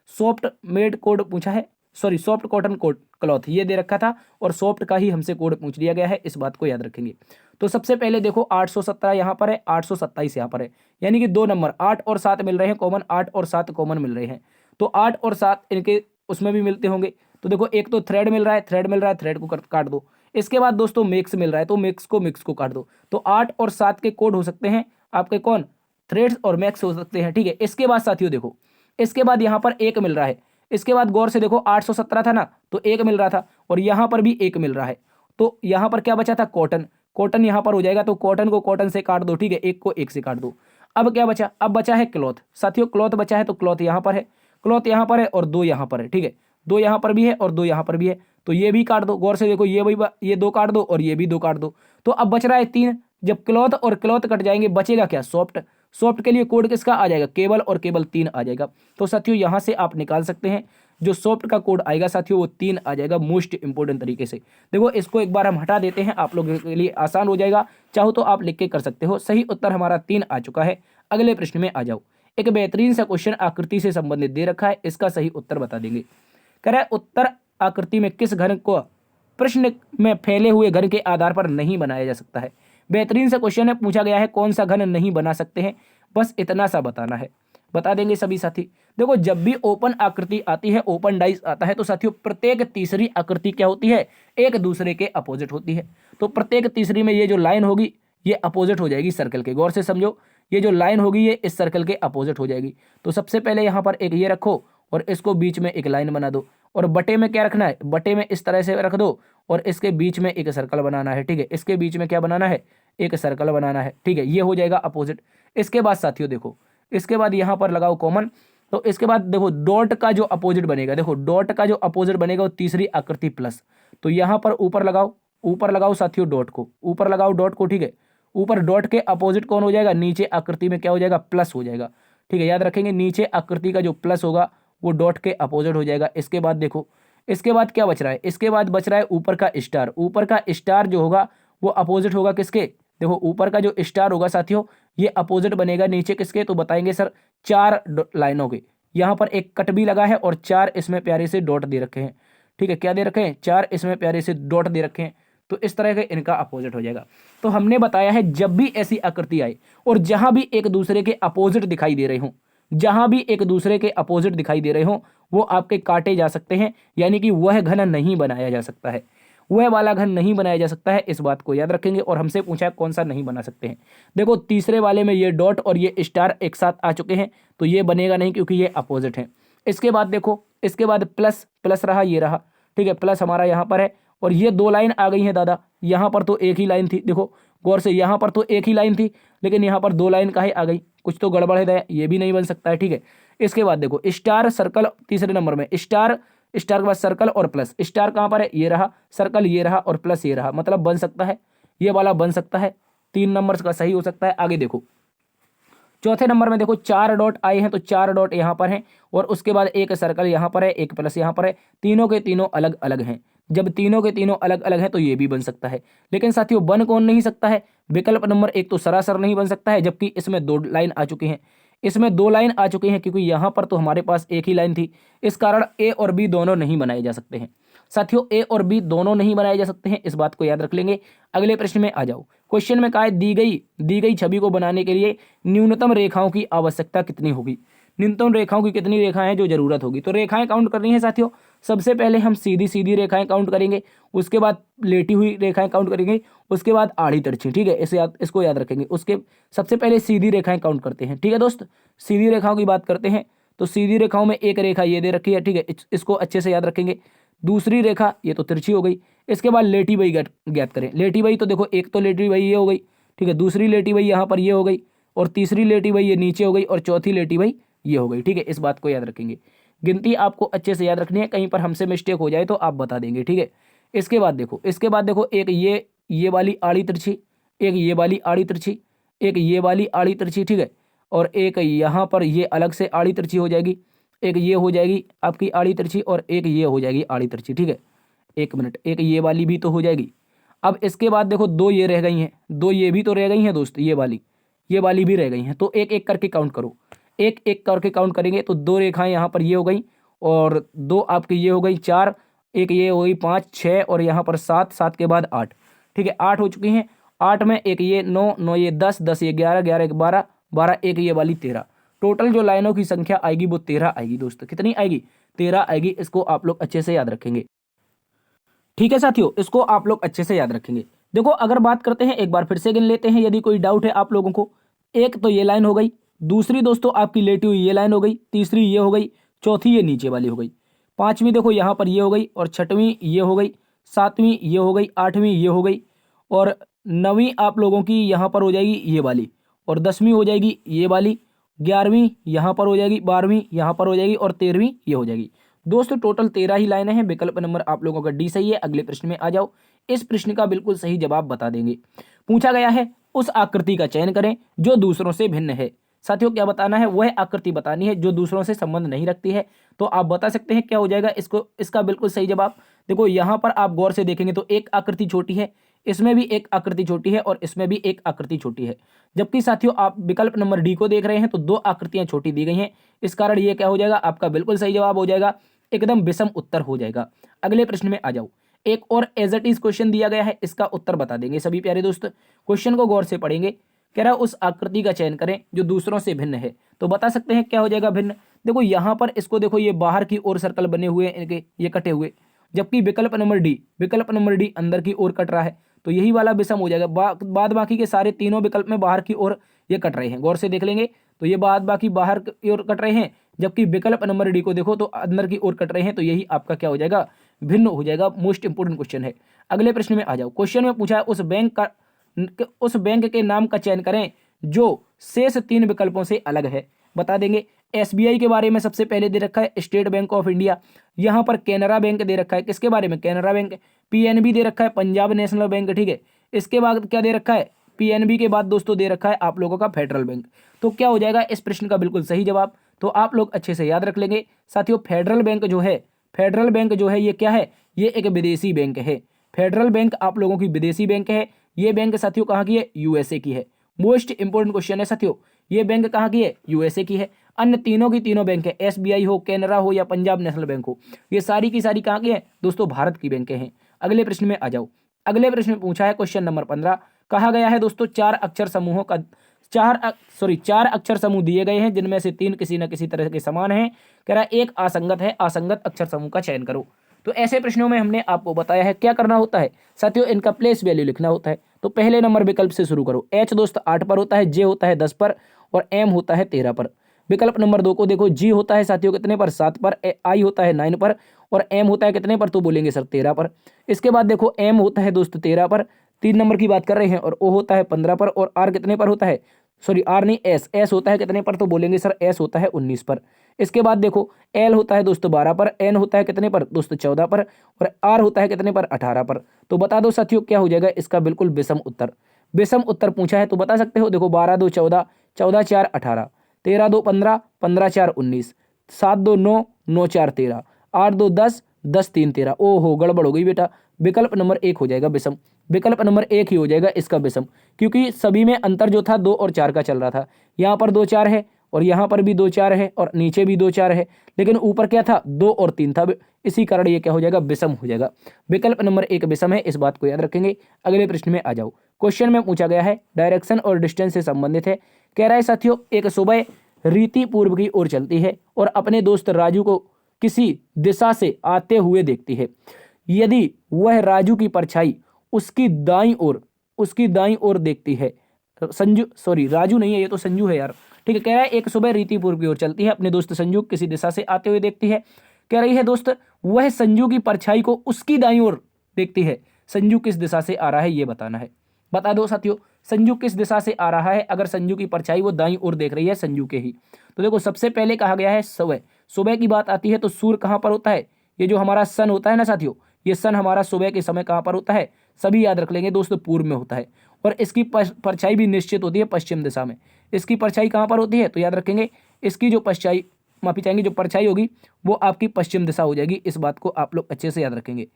सॉफ्ट मेड कोड पूछा है, sorry soft cotton code cloth ये दे रखा था, और सॉफ्ट का ही हमसे कोड पूछ लिया गया है, इस बात को याद रखेंगे। तो सबसे पहले देखो 817 यहाँ पर है, 827 यहाँ पर है, यानी कि 2 नंबर 8 और 7 मिल रहे हैं कॉमन, 8 और 7 कॉमन मिल रहे हैं। तो 8 और 7 इनके उसमें भी मिलते होंगे। तो देखो एक तो थ्रेड मिल रहा है, थ्रेड को काट दो। इसके बाद दोस्तों मिक्स मिल रहा है, तो मिक्स को काट दो। तो 8 और 7 के कोड हो सकते हैं आपके कौन, थ्रेड्स और मैक्स हो सकते हैं, ठीक है। इसके बाद साथियों देखो, इसके बाद यहाँ पर 1 मिल रहा है। इसके बाद गौर से देखो 817 था ना, तो 1 मिल रहा था, और यहाँ पर भी 1 मिल रहा है। तो यहाँ पर क्या बचा था, कॉटन यहाँ पर हो जाएगा। तो कॉटन को कॉटन से काट दो, ठीक है, 1 को 1 से काट दो। अब क्या बचा, अब बचा है क्लॉथ। साथियों क्लॉथ बचा है, तो क्लॉथ यहाँ पर है, क्लॉथ यहाँ पर है, और 2 यहाँ पर है, ठीक है, 2 यहाँ पर भी है और 2 यहाँ पर भी है। तो ये भी काट दो, गौर से देखो ये 2 काट दो, और ये भी 2 काट दो। तो अब बच रहा है 3। जब क्लॉथ और क्लॉथ कट जाएंगे बचेगा क्या, सॉफ्ट के लिए कोड किसका आ जाएगा, केवल और केवल 3 आ जाएगा। तो साथियों यहाँ से आप निकाल सकते हैं, जो सॉफ्ट का कोड आएगा साथियों वो 3 आ जाएगा, मोस्ट इंपोर्टेंट तरीके से। देखो इसको एक बार हम हटा देते हैं, आप लोगों के लिए आसान हो जाएगा, चाहो तो आप लिख के कर सकते हो। सही उत्तर हमारा 3 आ चुका है। अगले प्रश्न में आ जाओ। एक बेहतरीन सा क्वेश्चन आकृति से संबंधित दे रखा है, इसका सही उत्तर बता देंगे। कह रहा है उत्तर आकृति में किस घन को प्रश्न में फैले हुए घन के आधार पर नहीं बनाया जा सकता है। बेहतरीन सा क्वेश्चन है, पूछा गया है कौन सा घन नहीं बना सकते हैं, बस इतना सा बताना है, बता देंगे सभी साथी। देखो जब भी ओपन आकृति आती है, ओपन डाइस आता है, तो साथियों प्रत्येक तीसरी आकृति क्या होती है, एक दूसरे के अपोजिट होती है। तो प्रत्येक तीसरी में ये जो लाइन होगी ये अपोजिट हो जाएगी सर्कल के। गौर से समझो, ये जो लाइन होगी ये इस सर्कल के अपोजिट हो जाएगी। तो सबसे पहले यहाँ पर एक ये रखो और इसको बीच में एक लाइन बना दो, और बटे में क्या रखना है, बटे में इस तरह से रख दो और इसके बीच में एक सर्कल बनाना है। ठीक है, इसके बीच में क्या बनाना है, एक सर्कल बनाना है। ठीक है, ये हो जाएगा अपोजिट। इसके बाद साथियों देखो, इसके बाद यहाँ पर लगाओ कॉमन। तो इसके बाद देखो डॉट का जो अपोजिट बनेगा, देखो डॉट का जो अपोजिट बनेगा वो तीसरी आकृति प्लस। तो यहाँ पर ऊपर लगाओ, ऊपर लगाओ साथियों डॉट को, ऊपर लगाओ डॉट को। ठीक है, ऊपर डॉट के अपोजिट कौन हो जाएगा, नीचे आकृति में क्या हो जाएगा, प्लस हो जाएगा। ठीक है, याद रखेंगे नीचे आकृति का जो प्लस होगा वो डॉट के अपोजिट हो जाएगा। इसके बाद देखो, इसके बाद क्या बच रहा है, इसके बाद बच रहा है ऊपर का स्टार। ऊपर का स्टार जो होगा वो अपोजिट होगा किसके, देखो ऊपर का जो स्टार होगा साथियों ये अपोजिट बनेगा नीचे किसके, तो बताएंगे सर 4 लाइनों के। यहाँ पर एक कट भी लगा है और 4 इसमें प्यारे से डॉट दे रखे हैं। ठीक है, क्या दे रखे हैं, 4 इसमें प्यारे से डॉट दे रखे हैं। तो इस तरह के इनका अपोजिट हो जाएगा। तो हमने बताया है जब भी ऐसी आकृति आए और जहां भी एक दूसरे के अपोजिट दिखाई दे रहे हों, जहां भी एक दूसरे के अपोजिट दिखाई दे रहे हों वो आपके काटे जा सकते हैं, यानी कि वह घन नहीं बनाया जा सकता है, वह वाला घन नहीं बनाया जा सकता है। इस बात को याद रखेंगे। और हमसे पूछा कौन सा नहीं बना सकते हैं, देखो तीसरे वाले में ये डॉट और ये स्टार एक साथ आ चुके हैं तो ये बनेगा नहीं क्योंकि ये अपोजिट है। इसके बाद देखो, इसके बाद प्लस, प्लस रहा, ये रहा। ठीक है, प्लस हमारा यहाँ पर है और ये 2 लाइन आ गई हैं दादा। यहाँ पर तो एक ही लाइन थी, देखो गौर से, यहाँ पर तो एक ही लाइन थी लेकिन यहाँ पर 2 लाइन काहे आ गई, कुछ तो गड़बड़ है, ये भी नहीं बन सकता है। ठीक है, इसके बाद देखो स्टार सर्कल तीसरे नंबर में, स्टार, स्टार के बाद सर्कल और प्लस। स्टार कहाँ पर है, ये रहा, सर्कल ये रहा और प्लस ये रहा, मतलब बन सकता है, ये वाला बन सकता है। 3 नंबर का सही हो सकता है। आगे देखो चौथे नंबर में देखो 4 डॉट आए हैं तो 4 डॉट यहाँ पर हैं और उसके बाद एक सर्कल यहाँ पर है, एक प्लस यहाँ पर है। तीनों के तीनों अलग अलग हैं। जब तीनों के तीनों अलग अलग हैं तो ये भी बन सकता है। लेकिन साथियों बन कौन नहीं सकता है, विकल्प नंबर 1 तो सरासर नहीं बन सकता है, जबकि इसमें 2 लाइन आ चुकी हैं, इसमें 2 लाइन आ चुकी हैं क्योंकि यहाँ पर तो हमारे पास एक ही लाइन थी। इस कारण ए और बी दोनों नहीं बनाए जा सकते हैं साथियों, ए और बी दोनों नहीं बनाए जा सकते हैं। इस बात को याद रख लेंगे। अगले प्रश्न में आ जाओ। क्वेश्चन में कहा है दी गई छवि को बनाने के लिए न्यूनतम रेखाओं की आवश्यकता कितनी होगी, न्यूनतम रेखाओं की कितनी रेखाएं जो जरूरत होगी। तो रेखाएं काउंट करनी है साथियों। सबसे पहले हम सीधी सीधी रेखाएं काउंट करेंगे, उसके बाद लेटी हुई रेखाएं काउंट करेंगे, उसके बाद आड़ी तिरछी। ठीक है, इसको याद रखेंगे। उसके सबसे पहले सीधी रेखाएं काउंट करते हैं। ठीक है दोस्त, सीधी रेखाओं की बात करते हैं तो सीधी रेखाओं में एक रेखा ये दे रखी है। ठीक है, इसको अच्छे से याद रखेंगे। दूसरी रेखा ये तो तिरछी हो गई। इसके बाद लेटी बई ज्ञात करें। लेटी बई तो देखो एक तो लेटी बई ये हो गई, ठीक है, दूसरी लेटी बई यहाँ पर ये हो गई और तीसरी लेटी बई ये नीचे हो गई और चौथी लेटी बई ये हो गई। ठीक है, इस बात को याद रखेंगे। गिनती आपको अच्छे से याद रखनी है, कहीं पर हमसे मिस्टेक हो जाए तो आप बता देंगे। ठीक है, इसके बाद देखो एक ये वाली आड़ी तिरछी, एक ये वाली आड़ी तिरछी, एक ये वाली आड़ी तिरछी। ठीक है, और एक यहाँ पर ये अलग से आड़ी तिरछी हो जाएगी, एक ये हो जाएगी आपकी आड़ी तिरछी और एक ये हो जाएगी आड़ी तिरछी। ठीक है, एक मिनट, एक ये वाली भी तो हो जाएगी। अब इसके बाद देखो 2 ये रह गई हैं, 2 ये भी तो रह गई हैं दोस्त, ये वाली भी रह गई हैं। तो एक एक करके काउंट करो, एक एक करके काउंट करेंगे तो 2 रेखाएं यहाँ पर ये हो गई और 2 आपकी ये हो गई 4, एक ये हो गई 5, 6 और यहाँ पर 7, 7 के बाद 8। ठीक है, 8 हो चुकी हैं। 8 में एक ये 9, 9 ये 10, 10 ये 11, 11 एक 12, 12 एक ये वाली 13। टोटल जो लाइनों की संख्या आएगी वो 13 आएगी दोस्त। कितनी आएगी, 13 आएगी। इसको आप लोग अच्छे से याद रखेंगे। ठीक है साथियों, इसको आप लोग अच्छे से याद रखेंगे। देखो अगर बात करते हैं, एक बार फिर से गिन लेते हैं यदि कोई डाउट है आप लोगों को। एक तो ये लाइन हो गई, दूसरी दोस्तों आपकी लेटी हुई ये लाइन हो गई, तीसरी ये हो गई, चौथी ये नीचे वाली हो गई, पांचवी देखो यहाँ पर ये हो गई और छठवीं ये हो गई, सातवीं ये हो गई, आठवीं ये हो गई और नवीं आप लोगों की यहाँ पर हो जाएगी ये वाली और 10वीं हो जाएगी ये वाली, 11वीं यहाँ पर हो जाएगी, 12वीं यहाँ पर हो जाएगी और 13वीं ये हो जाएगी। दोस्तों टोटल 13 ही लाइनें हैं। विकल्प नंबर आप लोगों का डी सही है। अगले प्रश्न में आ जाओ। इस प्रश्न का बिल्कुल सही जवाब बता देंगे। पूछा गया है उस आकृति का चयन करें जो दूसरों से भिन्न है। साथियों क्या बताना है, वह आकृति बतानी है जो दूसरों से संबंध नहीं रखती है। तो आप बता सकते हैं क्या हो जाएगा इसका बिल्कुल सही जवाब। देखो यहाँ पर आप गौर से देखेंगे तो एक आकृति छोटी है, इसमें भी एक आकृति छोटी है और इसमें भी एक आकृति छोटी है। जबकि साथियों आप विकल्प नंबर डी को देख रहे हैं तो 2 आकृतियां छोटी दी गई हैं। इस कारण ये क्या हो जाएगा, आपका बिल्कुल सही जवाब हो जाएगा, एकदम विषम उत्तर हो जाएगा। अगले प्रश्न में आ जाओ। एक और एज इट इज क्वेश्चन दिया गया है, इसका उत्तर बता देंगे सभी प्यारे दोस्त। क्वेश्चन को गौर से पढ़ेंगे। कह रहा है उस आकृति का चयन करें जो दूसरों से भिन्न है। तो बता सकते हैं क्या हो जाएगा भिन्न। देखो यहाँ पर इसको देखो, ये बाहर की ओर सर्कल बने हुए हैं इनके, ये कटे हुए, जबकि विकल्प नंबर डी अंदर की ओर कट रहा है। तो यही वाला विषम हो जाएगा। बाद बाकी के सारे तीनों विकल्प में बाहर की ओर ये कट रहे हैं, गौर से देख लेंगे तो ये बाद बाकी बाहर की ओर कट रहे हैं, जबकि विकल्प नंबर डी को देखो तो अंदर की ओर कट रहे हैं। तो यही आपका क्या हो जाएगा, भिन्न हो जाएगा। मोस्ट इंपोर्टेंट क्वेश्चन है। अगले प्रश्न में आ जाओ। क्वेश्चन में पूछा है उस बैंक के नाम का चयन करें जो शेष 3 विकल्पों से अलग है। बता देंगे। एसबीआई के बारे में सबसे पहले दे रखा है स्टेट बैंक ऑफ इंडिया, यहाँ पर कैनरा बैंक दे रखा है, किसके बारे में, कैनरा बैंक। पीएनबी दे रखा है, पंजाब नेशनल बैंक, ठीक है। इसके बाद क्या दे रखा है, पीएनबी के बाद दोस्तों दे रखा है आप लोगों का फेडरल बैंक। तो क्या हो जाएगा इस प्रश्न का बिल्कुल सही जवाब, तो आप लोग अच्छे से याद रख लेंगे साथियों। फेडरल बैंक जो है ये क्या है, ये एक विदेशी बैंक है। फेडरल बैंक आप लोगों की विदेशी बैंक है। ये बैंक साथियों कहाँ की है, यूएसए की है। मोस्ट इंपोर्टेंट क्वेश्चन है साथियों, ये बैंक कहाँ की है, यूएसए की है। अन्य तीनों की तीनों बैंक है, एसबीआई हो, कैनरा हो या पंजाब नेशनल बैंक हो, ये सारी की सारी कहाँ की है दोस्तों, भारत की बैंकें हैं। अगले प्रश्न में आ जाओ। अगले प्रश्न में पूछा है क्वेश्चन नंबर 15, कहा गया है दोस्तों चार अक्षर समूह दिए गए हैं जिनमें से 3 किसी न किसी तरह के समान हैं। कह रहा है एक असंगत है, असंगत अक्षर समूह का चयन करो। तो ऐसे प्रश्नों में हमने आपको बताया है क्या करना होता है साथियों, इनका प्लेस वैल्यू लिखना होता है। तो पहले नंबर विकल्प से शुरू करो। एच दोस्त 8 पर होता है, जे होता है 10 पर और एम होता है 13 पर। विकल्प नंबर 2 को देखो, जी होता है साथियों कितने पर, 7 पर, आई होता है 9 पर और एम होता है कितने पर, तो बोलेंगे सर 13 पर। इसके बाद देखो एम होता है दोस्त 13 पर, 3 नंबर की बात कर रहे हैं, और ओ होता है 15 पर और आर कितने पर होता है, सॉरी आर नहीं एस होता है कितने पर, तो बोलेंगे सर एस होता है 19 पर। इसके बाद देखो एल होता है दोस्तों 12 पर, एन होता है कितने पर दोस्तों 14 पर और आर होता है कितने पर 18 पर। तो बता दो साथियों क्या हो जाएगा इसका बिल्कुल विषम उत्तर। विषम उत्तर पूछा है तो बता सकते हो, देखो 12 2 14, 14 4 18, 13 2 15, 15 4 19, 7 2 9, 9 4 13, 8 2 10, 10 3 13। ओहो गड़बड़ हो गई बेटा, विकल्प नंबर 1 हो जाएगा विषम। विकल्प नंबर 1 ही हो जाएगा इसका विषम, क्योंकि सभी में अंतर जो था 2 और 4 का चल रहा था। यहाँ पर 2 4 है और यहाँ पर भी 2 4 है और नीचे भी 2 4 है, लेकिन ऊपर क्या था 2 और 3 था, इसी कारण ये क्या हो जाएगा, विषम हो जाएगा। विकल्प नंबर 1 विषम है, इस बात को याद रखेंगे। अगले प्रश्न में आ जाओ। क्वेश्चन में पूछा गया है डायरेक्शन और डिस्टेंस से संबंधित है। कह रहा है साथियों एक सुबह रीति पूर्व की ओर चलती है और अपने दोस्त राजू को किसी दिशा से आते हुए देखती है। यदि वह राजू की परछाई उसकी दाईं ओर देखती है, राजू नहीं है ये तो संजू है यार, ठीक है। कह रहा है एक सुबह रीति पूर्व की ओर चलती है, अपने दोस्त संजू किसी दिशा से आते हुए देखती है। कह रही है दोस्त वह संजू की परछाई को उसकी दाईं ओर देखती है। संजू किस दिशा से आ रहा है ये बताना है। बता दो साथियों संजू किस दिशा से आ रहा है, अगर संजू की परछाई वो दाईं ओर देख रही है संजू के ही। तो देखो सबसे पहले कहा गया है सुबह की बात आती है तो सूर्य कहाँ पर होता है, ये जो हमारा सन होता है ना साथियों, ये सन हमारा सुबह के समय कहाँ पर होता है, सभी याद रख लेंगे दोस्तों पूर्व में होता है। और इसकी परछाई भी निश्चित होती है पश्चिम दिशा में। इसकी परछाई कहाँ पर होती है, तो याद रखेंगे इसकी जो जो परछाई होगी वो आपकी पश्चिम दिशा हो जाएगी। इस बात को आप लोग अच्छे से याद रखेंगे।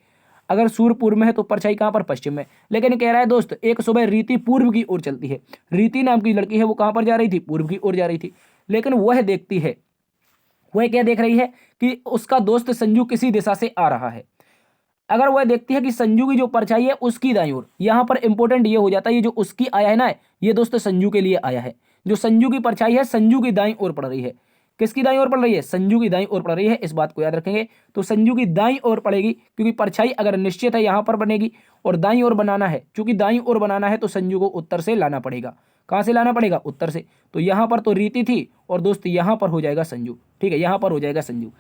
अगर सूर्य पूर्व में है तो परछाई कहाँ पर, पश्चिम में। लेकिन कह रहा है दोस्त एक सुबह रीति पूर्व की ओर चलती है। रीति नाम की लड़की है वो कहाँ पर जा रही थी, पूर्व की ओर जा रही थी। लेकिन वह देखती है, वह क्या देख रही है कि उसका दोस्त संजू किसी दिशा से आ रहा है। अगर वह देखती है कि संजू की जो परछाई है उसकी दाईं ओर, यहां पर इंपॉर्टेंट ये हो जाता है, ये जो उसकी आया है ना, ये दोस्त संजू के लिए आया है। जो संजू की परछाई है संजू की दाईं ओर पड़ रही है। किसकी दाईं ओर पड़ रही है, संजू की दाईं ओर पड़ रही है, इस बात को याद रखेंगे। तो संजू की दाईं ओर पड़ेगी, क्योंकि परछाई अगर निश्चित है यहां पर बनेगी और दाईं ओर बनाना है, क्योंकि दाईं ओर बनाना है तो संजू को उत्तर से लाना पड़ेगा। कहां से लाना पड़ेगा, उत्तर से। तो यहां पर तो रीति थी और दोस्त यहां पर हो जाएगा संजू, ठीक है, यहां पर हो जाएगा संजू।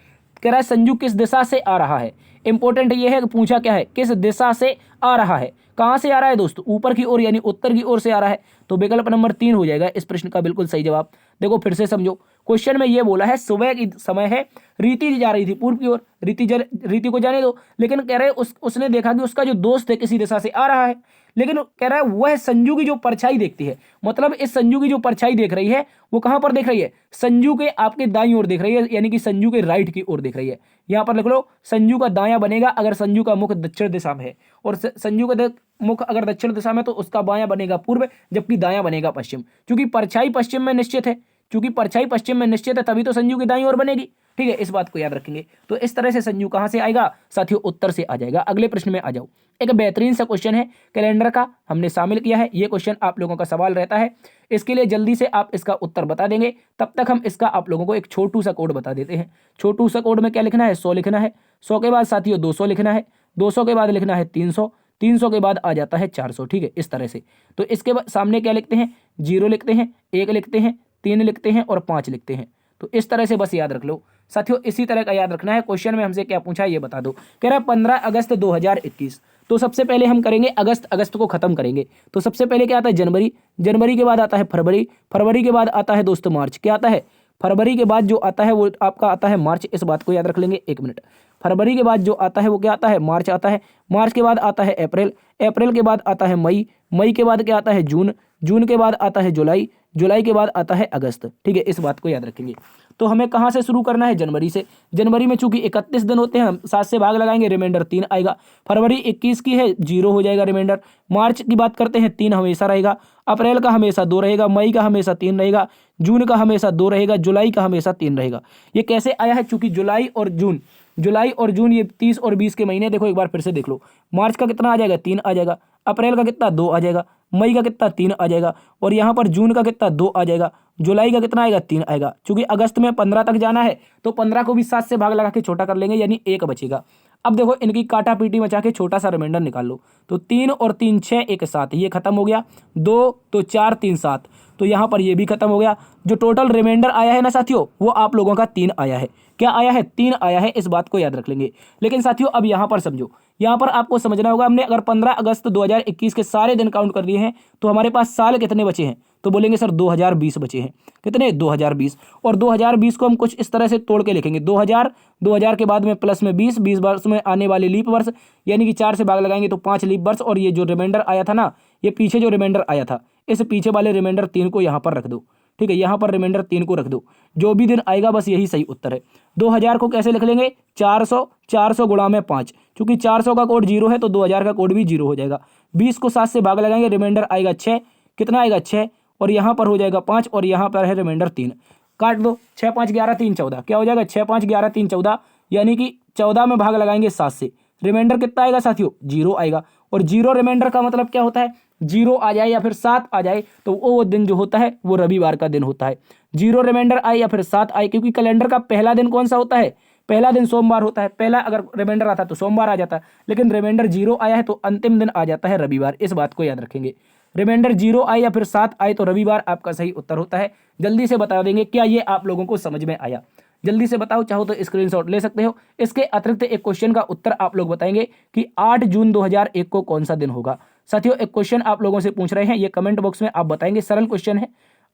कह रहा है संजू किस दिशा से आ रहा है। इंपॉर्टेंट ये है कि पूछा क्या है, किस दिशा से आ रहा है। कहां से आ रहा है दोस्तों, ऊपर की ओर यानी उत्तर की ओर से आ रहा है। तो विकल्प नंबर 3 हो जाएगा इस प्रश्न का बिल्कुल सही जवाब। देखो फिर से समझो, क्वेश्चन में ये बोला है सुबह की समय है, रीति जा रही थी पूर्व की ओर, रीति को जाने दो, लेकिन कह रहे उसने देखा कि उसका जो दोस्त है किसी दिशा से आ रहा है। लेकिन कह रहा है वह संजू की जो परछाई देखती है, मतलब इस संजू की जो परछाई देख रही है वो कहां पर देख रही है, संजू के आपके दाईं ओर देख रही है, यानी कि संजू के राइट की ओर देख रही है। यहां पर लिख लो संजू का दायां बनेगा अगर संजू का मुख दक्षिण दिशा में है, और संजू का मुख अगर दक्षिण दिशा में तो उसका बायां बनेगा पूर्व, जबकि दायां बनेगा पश्चिम। क्योंकि परछाई पश्चिम में निश्चित है, तभी तो संजू की दाईं ओर बनेगी, ठीक है, इस बात को याद रखेंगे। तो इस तरह से संजू कहां से आएगा साथियों, उत्तर से आ जाएगा। अगले प्रश्न में आ जाओ। एक बेहतरीन सा क्वेश्चन है, कैलेंडर का हमने शामिल किया है। ये क्वेश्चन आप लोगों का सवाल रहता है, इसके लिए जल्दी से आप इसका उत्तर बता देंगे। तब तक हम इसका आप लोगों को एक छोटू सा कोड बता देते हैं। छोटू सा कोड में क्या लिखना है, 100 लिखना है। 100 के बाद साथियों 200 लिखना है। 200 के बाद लिखना है 300। 300 के बाद आ जाता है 400, ठीक है, इस तरह से। तो इसके बाद सामने क्या लिखते हैं, 0 लिखते हैं, 1 लिखते हैं, 3 लिखते हैं और 5 लिखते हैं। तो इस तरह से बस याद रख लो साथियों, इसी तरह का याद रखना है। क्वेश्चन में हमसे क्या पूछा है ये बता दो। कह रहा है 15 अगस्त 2021। तो सबसे पहले हम करेंगे अगस्त को खत्म करेंगे। तो सबसे पहले क्या आता है, जनवरी, जनवरी के बाद आता है फरवरी, फरवरी के बाद आता है दोस्तों मार्च, क्या आता है, फरवरी के बाद जो आता है वो आपका आता है मार्च। इस बात को याद रख लेंगे, 1 मिनट। फरवरी के बाद जो आता है वो क्या आता है, मार्च आता है। मार्च के बाद आता है अप्रैल, अप्रैल के बाद आता है मई, मई के बाद क्या आता है जून, जून के बाद आता है जुलाई, जुलाई के बाद आता है अगस्त, ठीक है, इस बात को याद रखेंगे। तो हमें कहाँ से शुरू करना है, जनवरी से। जनवरी में चूंकि 31 दिन होते हैं, हम 7 से भाग लगाएंगे, रिमाइंडर 3 आएगा। फरवरी 21 की है, 0 हो जाएगा रिमाइंडर। मार्च की बात करते हैं, 3 हमेशा रहेगा। अप्रैल का हमेशा 2 रहेगा, मई का हमेशा 3 रहेगा, जून का हमेशा 2 रहेगा, जुलाई का हमेशा 3 रहेगा। ये कैसे आया है, चूंकि जुलाई और जून, जुलाई और जून ये 30 और 20 के महीने। देखो एक बार फिर से देख लो, मार्च का कितना आ जाएगा, 3 आ जाएगा। अप्रैल का कितना, 2 आ जाएगा। मई का कितना, 3 आ जाएगा। और यहाँ पर जून का कितना, 2 आ जाएगा। जुलाई का कितना आएगा, 3 आएगा। चूंकि अगस्त में 15 तक जाना है तो 15 को भी 7 से भाग लगा के छोटा कर लेंगे, यानी 1 बचेगा। अब देखो इनकी काटा पीटी मचा के छोटा सा रिमाइंडर निकाल लो। तो 3 और 3 6, 1 7, ये खत्म हो गया। 2 तो 4 3 7, तो यहाँ पर ये भी खत्म हो गया। जो टोटल रिमाइंडर आया है ना साथियों, वो आप लोगों का 3 आया है। क्या आया है, 3 आया है, इस बात को याद रख लेंगे। लेकिन साथियों अब यहाँ पर समझो, यहाँ पर आपको समझना होगा, हमने अगर 15 अगस्त 2021 के सारे दिन काउंट कर लिए हैं तो हमारे पास साल कितने बचे हैं। तो बोलेंगे सर 2020 बचे हैं। कितने, 2020। और 2020 को हम कुछ इस तरह से तोड़ के लिखेंगे, 2000 के बाद में प्लस में 20, 20 वर्ष में आने वाले लीप वर्ष, यानी कि 4 से भाग लगाएंगे तो 5 लीप वर्ष। और ये जो रिमाइंडर आया था ना, ये पीछे जो रिमाइंडर आया था, इस पीछे वाले रिमाइंडर 3 को यहाँ पर रख दो, ठीक है, यहाँ पर रिमाइंडर 3 को रख दो। जो भी दिन आएगा बस यही सही उत्तर है। 2000 को कैसे लिख लेंगे, 400, 400 गुणा में 5, क्योंकि 400 का कोड 0 है तो 2000 का कोड भी 0 हो जाएगा। 20 को 7 से भाग लगाएंगे, रिमाइंडर आएगा 6, कितना आएगा 6, और यहाँ पर हो जाएगा 5, और यहाँ पर है रिमाइंडर 3। काट दो, 6 5 11 3 14, क्या हो जाएगा, 6 5 11 3 14, यानी कि 14 में भाग लगाएंगे 7 से, रिमाइंडर कितना आएगा साथियों, 0 आएगा। और 0 रिमाइंडर का मतलब क्या होता है, 0 आ जाए या फिर 7 आ जाए तो वो दिन जो होता है वो रविवार का दिन होता है। 0 रिमाइंडर आए या फिर 7 आए, क्योंकि कैलेंडर का पहला दिन कौन सा होता है, पहला दिन सोमवार होता है। पहला अगर रिमाइंडर आता तो सोमवार आ जाता है, लेकिन रिमाइंडर 0 आया है तो अंतिम दिन आ जाता है रविवार। इस बात को याद रखेंगे। रिमाइंडर 0 आए या फिर 7 आए तो रविवार आपका सही उत्तर होता है। जल्दी से बता देंगे, क्या ये आप लोगों को समझ में आया, जल्दी से बताओ, चाहो तो स्क्रीनशॉट ले सकते हो। इसके अतिरिक्त एक क्वेश्चन का उत्तर आप लोग बताएंगे कि 8 जून 2001 को कौन सा दिन होगा। साथियों एक क्वेश्चन आप लोगों से पूछ रहे हैं, ये कमेंट बॉक्स में आप बताएंगे, सरल क्वेश्चन है।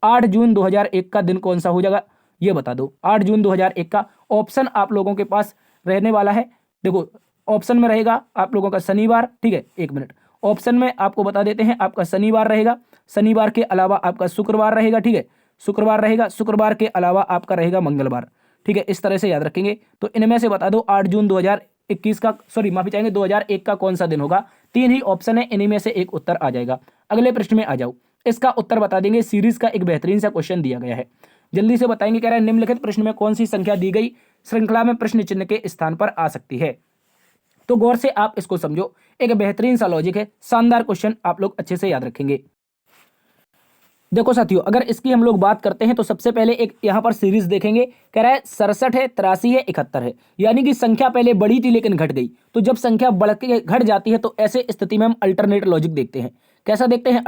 8 जून 2001 का दिन कौन सा हो जाएगा, ये बता दो। 8 जून 2001 का ऑप्शन आप लोगों के पास रहने वाला है। देखो ऑप्शन में रहेगा आप लोगों का शनिवार, ठीक है, 1 मिनट, ऑप्शन में आपको बता देते हैं, आपका शनिवार रहेगा, शनिवार के अलावा आपका शुक्रवार रहेगा, ठीक है, शुक्रवार रहेगा, शुक्रवार के अलावा आपका रहेगा मंगलवार, ठीक है, इस तरह से याद रखेंगे। तो इनमें से बता दो 8 जून 2021 का, सॉरी माफी चाहेंगे, 2001 का कौन सा दिन होगा। 3 ही ऑप्शन है, इन्हीं में से एक उत्तर आ जाएगा। अगले प्रश्न में आ जाओ, इसका उत्तर बता देंगे। सीरीज का एक बेहतरीन सा क्वेश्चन दिया गया है, जल्दी से बताएंगे। कह रहा है निम्नलिखित प्रश्न में कौन सी संख्या दी गई श्रृंखला में प्रश्न चिन्ह के स्थान पर आ सकती है। तो गौर से आप इसको समझो, एक बेहतरीन सा लॉजिक है, शानदार क्वेश्चन, आप लोग अच्छे से याद रखेंगे। देखो साथियों अगर इसकी हम लोग बात करते हैं तो सबसे पहले एक यहाँ पर सीरीज देखेंगे। कह रहा है 67 है, 83 है, 71 है, यानी कि संख्या पहले बड़ी थी लेकिन घट गई। तो जब संख्या बढ़ के घट जाती है तो ऐसे स्थिति में हम अल्टरनेट लॉजिक देखते हैं। कैसा देखते हैं,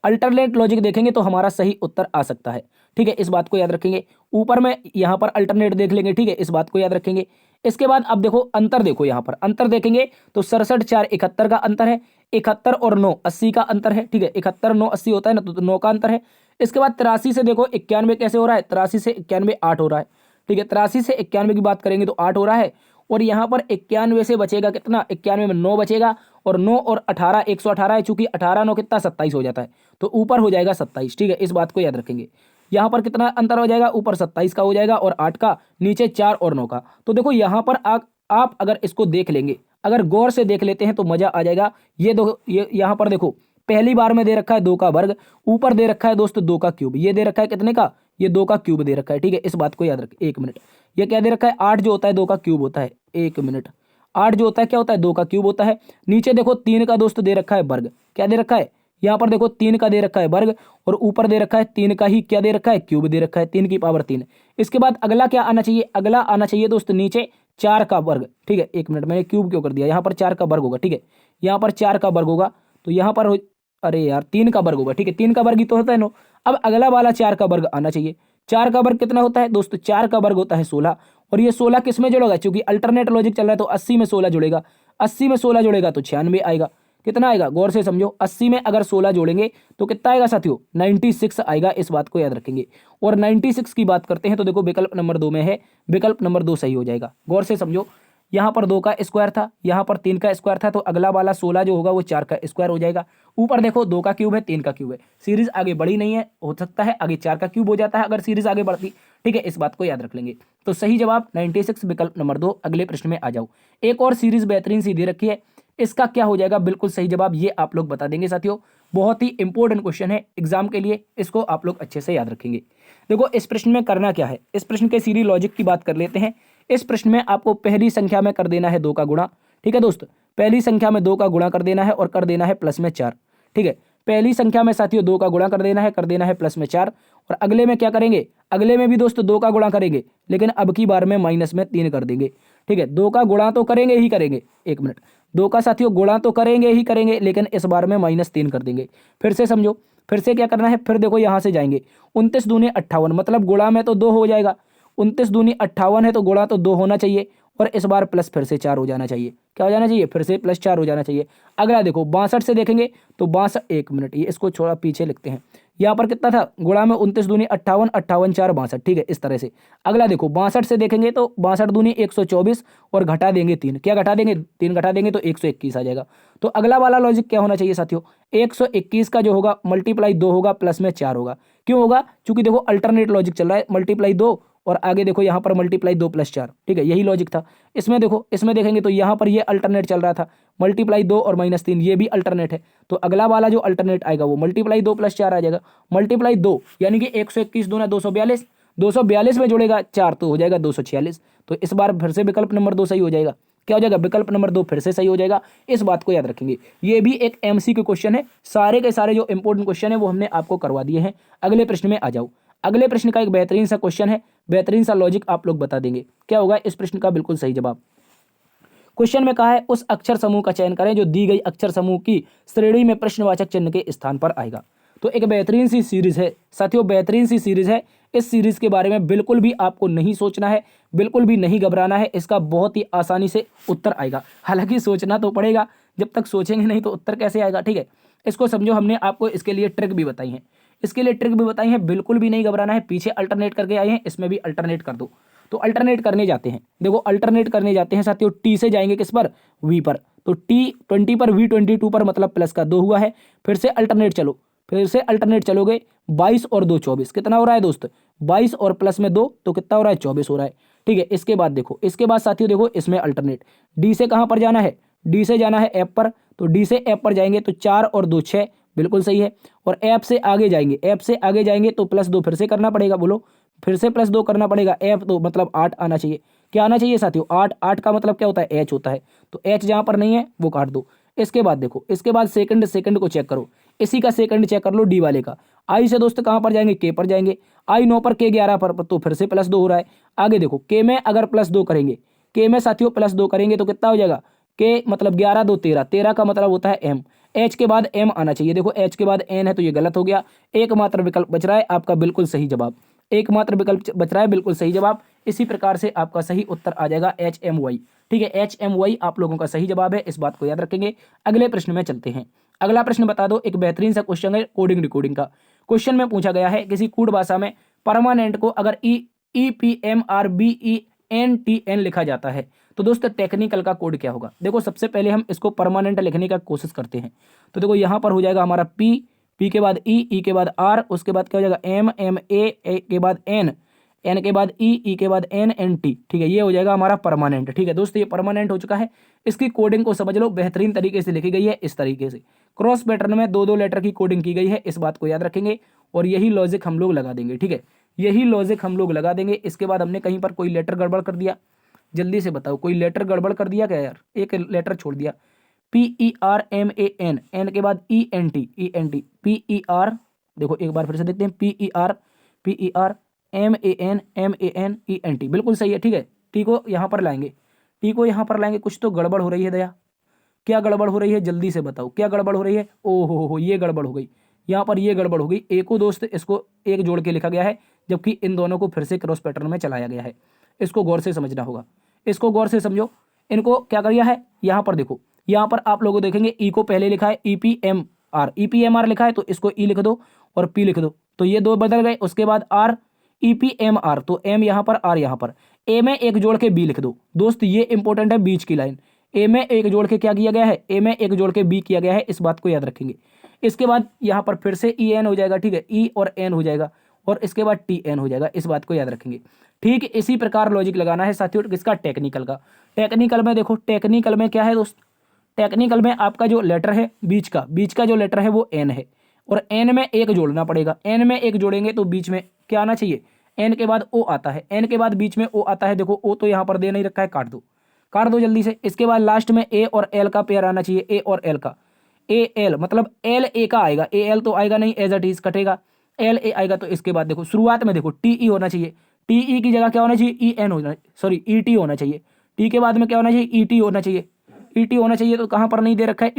अल्टरनेट लॉजिक देखेंगे तो हमारा सही उत्तर आ सकता है, ठीक है, इस बात को याद रखेंगे। ऊपर में यहाँ पर अल्टरनेट देख लेंगे, ठीक है, इस बात को याद रखेंगे। इसके बाद अब देखो अंतर, देखो यहाँ पर अंतर देखेंगे तो 67 4 71 का अंतर है, 71 और 9 80 का अंतर है, ठीक है, 71 9 80 होता है ना, तो 9 का अंतर है। इसके बाद 83 से देखो 91 कैसे हो रहा है, 83 से 91 8 हो रहा है, ठीक है, 83 से 91 की बात करेंगे तो 8 हो रहा है। और यहाँ पर 91 से बचेगा कितना, 91 में 9 बचेगा, और 9 और 18 118 है, चूंकि 18 9 कितना 27 हो जाता है, तो ऊपर हो जाएगा 27, ठीक है, इस बात को याद रखेंगे। यहाँ पर कितना अंतर हो जाएगा, ऊपर 27 का हो जाएगा और 8 का, नीचे 4 और 9 का। तो देखो यहाँ पर आप अगर इसको देख लेंगे, अगर गौर से देख लेते हैं तो मजा आ जाएगा। ये दो, ये यहाँ पर देखो पहली बार में दे रखा है 2 का वर्ग, ऊपर दे रखा है दोस्त 2 का क्यूब, ये दे रखा है कितने का, ये 2 का क्यूब दे रखा है, ठीक है, इस बात को याद रखें। 1 मिनट, ये क्या दे रखा है, 8 जो होता है 2 का क्यूब होता है, 1 मिनट, 8 जो होता है क्या होता है, 2 का क्यूब होता है। नीचे देखो 3 का दोस्त दे रखा है वर्ग, क्या दे रखा है, यहाँ पर देखो 3 का दे रखा है वर्ग, और ऊपर दे रखा है 3 का ही क्या दे रखा है, क्यूब दे रखा है, 3 की पावर 3। इसके बाद अगला क्या आना चाहिए, अगला आना चाहिए दोस्त नीचे 4 का वर्ग, ठीक है। एक मिनट, मैंने क्यूब क्यों कर दिया, यहाँ पर 4 का वर्ग होगा, ठीक है। यहाँ पर 4 का वर्ग होगा तो यहाँ पर अरे यार 3 का वर्ग होगा, ठीक है। 3 का वर्ग ही तो होता है 9। अब अगला वाला 4 का वर्ग आना चाहिए। 4 का वर्ग कितना होता है दोस्तों, 4 का वर्ग होता है 16। और ये 16 किस में जुड़ेगा, क्योंकि अल्टरनेट लॉजिक चल रहा है तो 80 में 16 जुड़ेगा। 80 में 16 जुड़ेगा तो 96 आएगा। कितना आएगा, गौर से समझो, 80 में अगर 16 जोड़ेंगे तो कितना आएगा साथियों, 96 आएगा। इस बात को याद रखेंगे। और 96 की बात करते हैं तो देखो विकल्प नंबर 2 में है, विकल्प नंबर 2 सही हो जाएगा। गौर से समझो, यहाँ पर 2 का स्क्वायर था, यहाँ पर 3 का स्क्वायर था, तो अगला वाला 16 जो होगा वो 4 का स्क्वायर हो जाएगा। ऊपर देखो 2 का क्यूब है, 3 का क्यूब है, सीरीज आगे बढ़ी नहीं है, हो सकता है आगे 4 का क्यूब हो जाता है अगर सीरीज आगे बढ़ती, ठीक है। इस बात को याद रख लेंगे। तो सही जवाब 96, विकल्प नंबर 2। अगले प्रश्न में आ जाओ। एक और सीरीज बेहतरीन सी दे रखी है, इसका क्या हो जाएगा बिल्कुल सही जवाब, ये आप लोग बता देंगे साथियों। बहुत ही इंपॉर्टेंट क्वेश्चन है एग्जाम के लिए, इसको आप लोग अच्छे से याद रखेंगे। देखो इस प्रश्न में करना क्या है, इस प्रश्न के सीरीज लॉजिक की बात कर लेते हैं। इस प्रश्न में आपको पहली संख्या में कर देना है 2 का गुणा, ठीक है दोस्त। पहली संख्या में 2 का गुणा कर देना है और कर देना है प्लस में 4, ठीक है। पहली संख्या में साथियों 2 का गुणा कर देना है प्लस में 4। और अगले में क्या करेंगे, अगले में भी दोस्तों 2 का गुणा करेंगे, लेकिन अब की बार में माइनस में 3 कर देंगे, ठीक है। 2 का गुणा तो करेंगे ही करेंगे, एक मिनट, 2 का साथियों गुणा तो करेंगे ही करेंगे, लेकिन इस बार में -3 कर देंगे। फिर से समझो, फिर से क्या करना है, फिर देखो यहाँ से जाएंगे, 29 दूनी 58, मतलब गुणा में तो 2 हो जाएगा, 29 दूनी 58 है तो गुणा तो 2 होना चाहिए। और इस बार प्लस फिर से 4 हो जाना चाहिए, क्या हो जाना चाहिए, फिर से प्लस 4 हो जाना चाहिए। अगला देखो 62 से देखेंगे तो 62, एक मिनट, ये इसको थोड़ा पीछे लिखते हैं। यहाँ पर कितना था, गुणा में 29 दूनी 58, 58 4 62, ठीक है, इस तरह से। अगला देखो 62 से देखेंगे तो 62 दूनी 124 और घटा देंगे 3, क्या घटा देंगे, 3 घटा देंगे तो 121 आ जाएगा। तो अगला वाला लॉजिक क्या होना चाहिए साथियों, 121 का जो होगा मल्टीप्लाई 2 होगा, प्लस में 4 होगा। क्यों होगा, क्योंकि देखो अल्टरनेट लॉजिक चल रहा है, मल्टीप्लाई 2 और आगे देखो यहाँ पर मल्टीप्लाई 2 + 4, ठीक है, यही लॉजिक था। इसमें देखो, इसमें देखेंगे तो यहाँ पर ये अल्टरनेट चल रहा था, मल्टीप्लाई 2 और -3, ये भी अल्टरनेट है। तो अगला वाला जो अल्टरनेट आएगा वो मल्टीप्लाई 2 + 4 आ जाएगा। मल्टीप्लाई 2 यानी कि 121 दूना 242, 242 में जुड़ेगा 4 तो हो जाएगा 246। तो इस बार फिर से विकल्प नंबर 2 सही हो जाएगा। क्या हो जाएगा, विकल्प नंबर 2 फिर से सही हो जाएगा। इस बात को याद रखेंगे। ये भी एक MCQ क्वेश्चन है, सारे के सारे जो इंपॉर्टेंट क्वेश्चन है वो हमने आपको करवा दिए हैं। अगले प्रश्न में आ जाओ। अगले प्रश्न का एक बेहतरीन सा क्वेश्चन है, बेहतरीन सा लॉजिक आप लोग बता देंगे। क्या होगा इस प्रश्न का बिल्कुल सही जवाब। क्वेश्चन में कहा है उस अक्षर समूह का चयन करें जो दी गई अक्षर समूह की श्रेणी में प्रश्नवाचक चिन्ह के स्थान पर आएगा। तो एक बेहतरीन सी सीरीज है साथियों, बेहतरीन सी सीरीज है। इस सीरीज के बारे में बिल्कुल भी आपको नहीं सोचना है, बिल्कुल भी नहीं घबराना है, इसका बहुत ही आसानी से उत्तर आएगा। हालांकि सोचना तो पड़ेगा, जब तक सोचेंगे नहीं तो उत्तर कैसे आएगा, ठीक है। इसको समझो, हमने आपको इसके लिए ट्रिक भी बताई है, इसके लिए ट्रिक भी बताई है, बिल्कुल भी नहीं घबराना है। पीछे अल्टरनेट करके आए हैं, इसमें भी अल्टरनेट कर दो। तो अल्टरनेट करने जाते हैं, देखो अल्टरनेट करने जाते हैं साथियों, टी से जाएंगे किस पर, वी पर। तो टी 20 पर, वी 22 पर, मतलब प्लस का 2 हुआ है। फिर से अल्टरनेट चलो, फिर से अल्टरनेट चलोगे, 22 और 2 24, कितना हो रहा है दोस्त, 22 और प्लस में 2 तो कितना हो रहा है, 24 हो रहा है, ठीक है। इसके बाद देखो, इसके बाद साथियों देखो इसमें अल्टरनेट, डी से कहाँ पर जाना है, डी से जाना है एफ पर। तो डी से एफ पर जाएंगे तो 4 और 2 6, बिल्कुल सही है। और एफ से आगे जाएंगे, एफ से आगे जाएंगे तो +2 फिर से करना पड़ेगा, बोलो, फिर से +2 करना पड़ेगा। एफ तो मतलब 8 आना चाहिए, क्या आना चाहिए साथियों, 8, 8 का मतलब क्या होता है, एच होता है। तो एच जहां पर नहीं है वो काट दो। इसके बाद देखो, इसके बाद सेकंड को चेक करो, इसी का सेकंड चेक कर लो, डी वाले का। आई से दोस्त कहां पर जाएंगे, के पर जाएंगे, आई 9 पर, के 11 पर, तो फिर से +2 हो रहा है। आगे देखो, के में अगर +2 करेंगे, के में साथियों +2 करेंगे तो कितना हो जाएगा, के मतलब 11 2 13, 13 का मतलब होता है एम, एच के बाद एम आना चाहिए। देखो एच के बाद एन है तो ये गलत हो गया। एकमात्र विकल्प बच रहा है आपका बिल्कुल सही जवाब, एकमात्र विकल्प बच रहा है बिल्कुल सही जवाब। इसी प्रकार से आपका सही उत्तर आ जाएगा HMY, ठीक है, HMY आप लोगों का सही जवाब है, इस बात को याद रखेंगे। अगले प्रश्न में चलते हैं। अगला प्रश्न बता दो, एक बेहतरीन सा क्वेश्चन है कोडिंग डिकोडिंग का। क्वेश्चन में पूछा गया है किसी कूट भाषा में परमानेंट को अगर EPMRBENTN लिखा जाता है तो दोस्तों टेक्निकल का कोड क्या होगा। देखो सबसे पहले हम इसको परमानेंट लिखने का कोशिश करते हैं। तो देखो यहाँ पर हो जाएगा हमारा पी के बाद ई के बाद आर, उसके बाद क्या हो जाएगा एम ए के बाद एन के बाद ई के बाद एन टी, ठीक है, ये हो जाएगा हमारा परमानेंट। ठीक है दोस्तों, ये परमानेंट हो चुका है। इसकी कोडिंग को समझ लो, बेहतरीन तरीके से लिखी गई है, इस तरीके से क्रॉस पैटर्न में 2-2 लेटर की कोडिंग की गई है, इस बात को याद रखेंगे और यही लॉजिक हम लोग लगा देंगे। ठीक है, यही लॉजिक हम लोग लगा देंगे। इसके बाद हमने कहीं पर कोई लेटर गड़बड़ कर दिया, जल्दी से बताओ, कोई लेटर गड़बड़ कर दिया क्या यार, एक लेटर छोड़ दिया। PERMAN, एन के बाद ENT PER, देखो एक बार फिर से देखते हैं, PER MAN ENT, बिल्कुल सही है। ठीक है, टी को यहाँ पर लाएंगे, टी को यहाँ पर लाएंगे, कुछ तो गड़बड़ हो रही है दया, क्या गड़बड़ हो रही है जल्दी से बताओ, क्या गड़बड़ हो रही है। ओहो हो, ये गड़बड़ हो गई, यहाँ पर ये गड़बड़ हो गई। ए को दोस्त इसको एक जोड़ के लिखा गया है, जबकि इन दोनों को फिर से क्रॉस पैटर्न में चलाया गया है। इसको गौर से समझना होगा, इसको गौर से समझो। इनको क्या कर दिया है, यहाँ पर देखो, यहाँ पर आप लोगों देखेंगे ई को पहले लिखा है EPMR, EPMR लिखा है, तो इसको ई लिख दो और पी लिख दो, तो ये दो बदल गए। उसके बाद आर, EPMR, तो एम यहाँ पर, आर यहाँ पर, ए में एक जोड़ के बी लिख दो। दोस्त ये इंपॉर्टेंट है, बीच की लाइन, ए में एक जोड़ के क्या किया गया है, ए में एक जोड़ के बी किया गया है, इस बात को याद रखेंगे। इसके बाद यहाँ पर फिर से EN हो जाएगा, ठीक है, ई और एन हो जाएगा, और इसके बाद TN हो जाएगा, इस बात को याद रखेंगे। ठीक इसी प्रकार लॉजिक लगाना है साथियों किसका, टेक्निकल का। टेक्निकल में देखो, टेक्निकल में क्या है दोस्त, टेक्निकल में आपका जो लेटर है बीच का जो लेटर है वो एन है, और एन में एक जोड़ना पड़ेगा। एन में एक जोड़ेंगे तो बीच में क्या आना चाहिए, एन के बाद ओ आता है, एन के बाद बीच में ओ आता है। देखो ओ तो यहाँ पर दे नहीं रखा है, काट दो जल्दी से। इसके बाद लास्ट में ए और एल का पेयर आना चाहिए, ए और एल का, ए एल मतलब एल ए का आएगा, ए एल तो आएगा नहीं, एज इट इज कटेगा, एल ए आएगा। तो इसके बाद देखो शुरुआत में देखो TE होना चाहिए, TE की जगह क्या होना चाहिए, EN होना, सॉरी ET होना चाहिए। टी के बाद में क्या होना चाहिए, ET होना चाहिए, ET होना चाहिए। तो कहाँ पर नहीं दे रखा है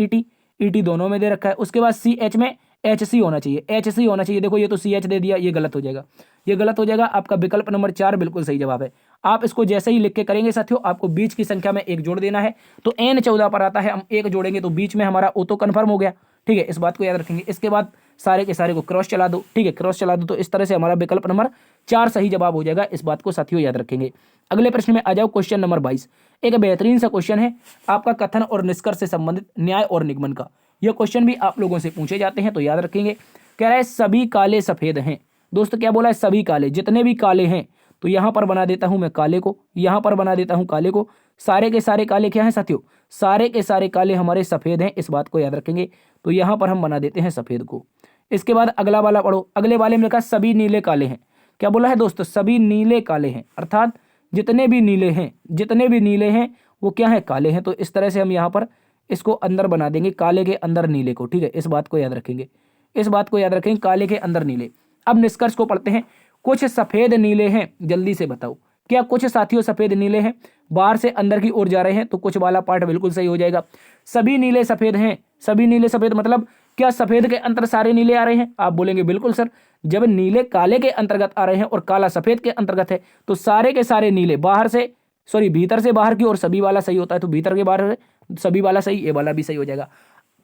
ET दोनों में दे रखा है। उसके बाद CH में HC होना चाहिए, HC होना चाहिए। देखो ये तो CH दे दिया, ये गलत हो जाएगा, ये गलत हो जाएगा। आपका विकल्प नंबर 4 बिल्कुल सही जवाब है। आप इसको जैसे ही लिख के करेंगे साथियों, आपको बीच की संख्या में एक जोड़ देना है। तो N 14 पर आता है, हम एक जोड़ेंगे तो बीच में हमारा O तो कन्फर्म हो गया, ठीक है, इस बात को याद रखेंगे। इसके बाद सारे के सारे को क्रॉस चला दो, ठीक है, क्रॉस चला दो, तो इस तरह से हमारा विकल्प नंबर 4 सही जवाब हो जाएगा। इस बात को साथियों याद रखेंगे। अगले प्रश्न में आ जाओ, क्वेश्चन नंबर 22। एक बेहतरीन सा क्वेश्चन है आपका कथन और निष्कर्ष से संबंधित न्याय और निगमन का। यह क्वेश्चन भी आप लोगों से पूछे जाते हैं, तो याद रखेंगे। कह रहा है सभी काले सफेद हैं। दोस्त क्या बोला है, सभी काले, जितने भी काले हैं। तो यहां पर बना देता हूं मैं काले को, यहां पर बना देता हूं काले को। सारे के सारे काले क्या हैं साथियों, सारे के सारे काले हमारे सफेद हैं, इस बात को याद रखेंगे। तो यहां पर हम बना देते हैं सफेद को। इसके बाद अगला वाला पढ़ो, अगले वाले में लिखा सभी नीले काले हैं। क्या बोला है दोस्तों, सभी नीले काले हैं, अर्थात जितने भी नीले हैं, जितने भी नीले हैं वो क्या है, काले हैं। तो इस तरह से हम यहाँ पर इसको अंदर बना देंगे, काले के अंदर नीले को, ठीक है, इस बात को याद रखेंगे, इस बात को याद रखेंगे, काले के अंदर नीले। अब निष्कर्ष को पढ़ते हैं। कुछ सफेद नीले हैं, जल्दी से बताओ क्या कुछ साथियों सफेद नीले हैं, बाहर से अंदर की ओर जा रहे हैं, तो कुछ वाला पार्ट बिल्कुल सही हो जाएगा। सभी नीले सफेद हैं, सभी नीले सफेद मतलब क्या सफेद के अंतर सारे नीले आ रहे हैं, आप बोलेंगे बिल्कुल सर, जब नीले काले के अंतर्गत आ रहे हैं और काला सफेद के अंतर्गत है, तो सारे के सारे नीले बाहर से, सॉरी भीतर से बाहर की ओर सभी वाला सही होता है, तो भीतर के बाहर सभी वाला सही, ये वाला भी सही हो जाएगा।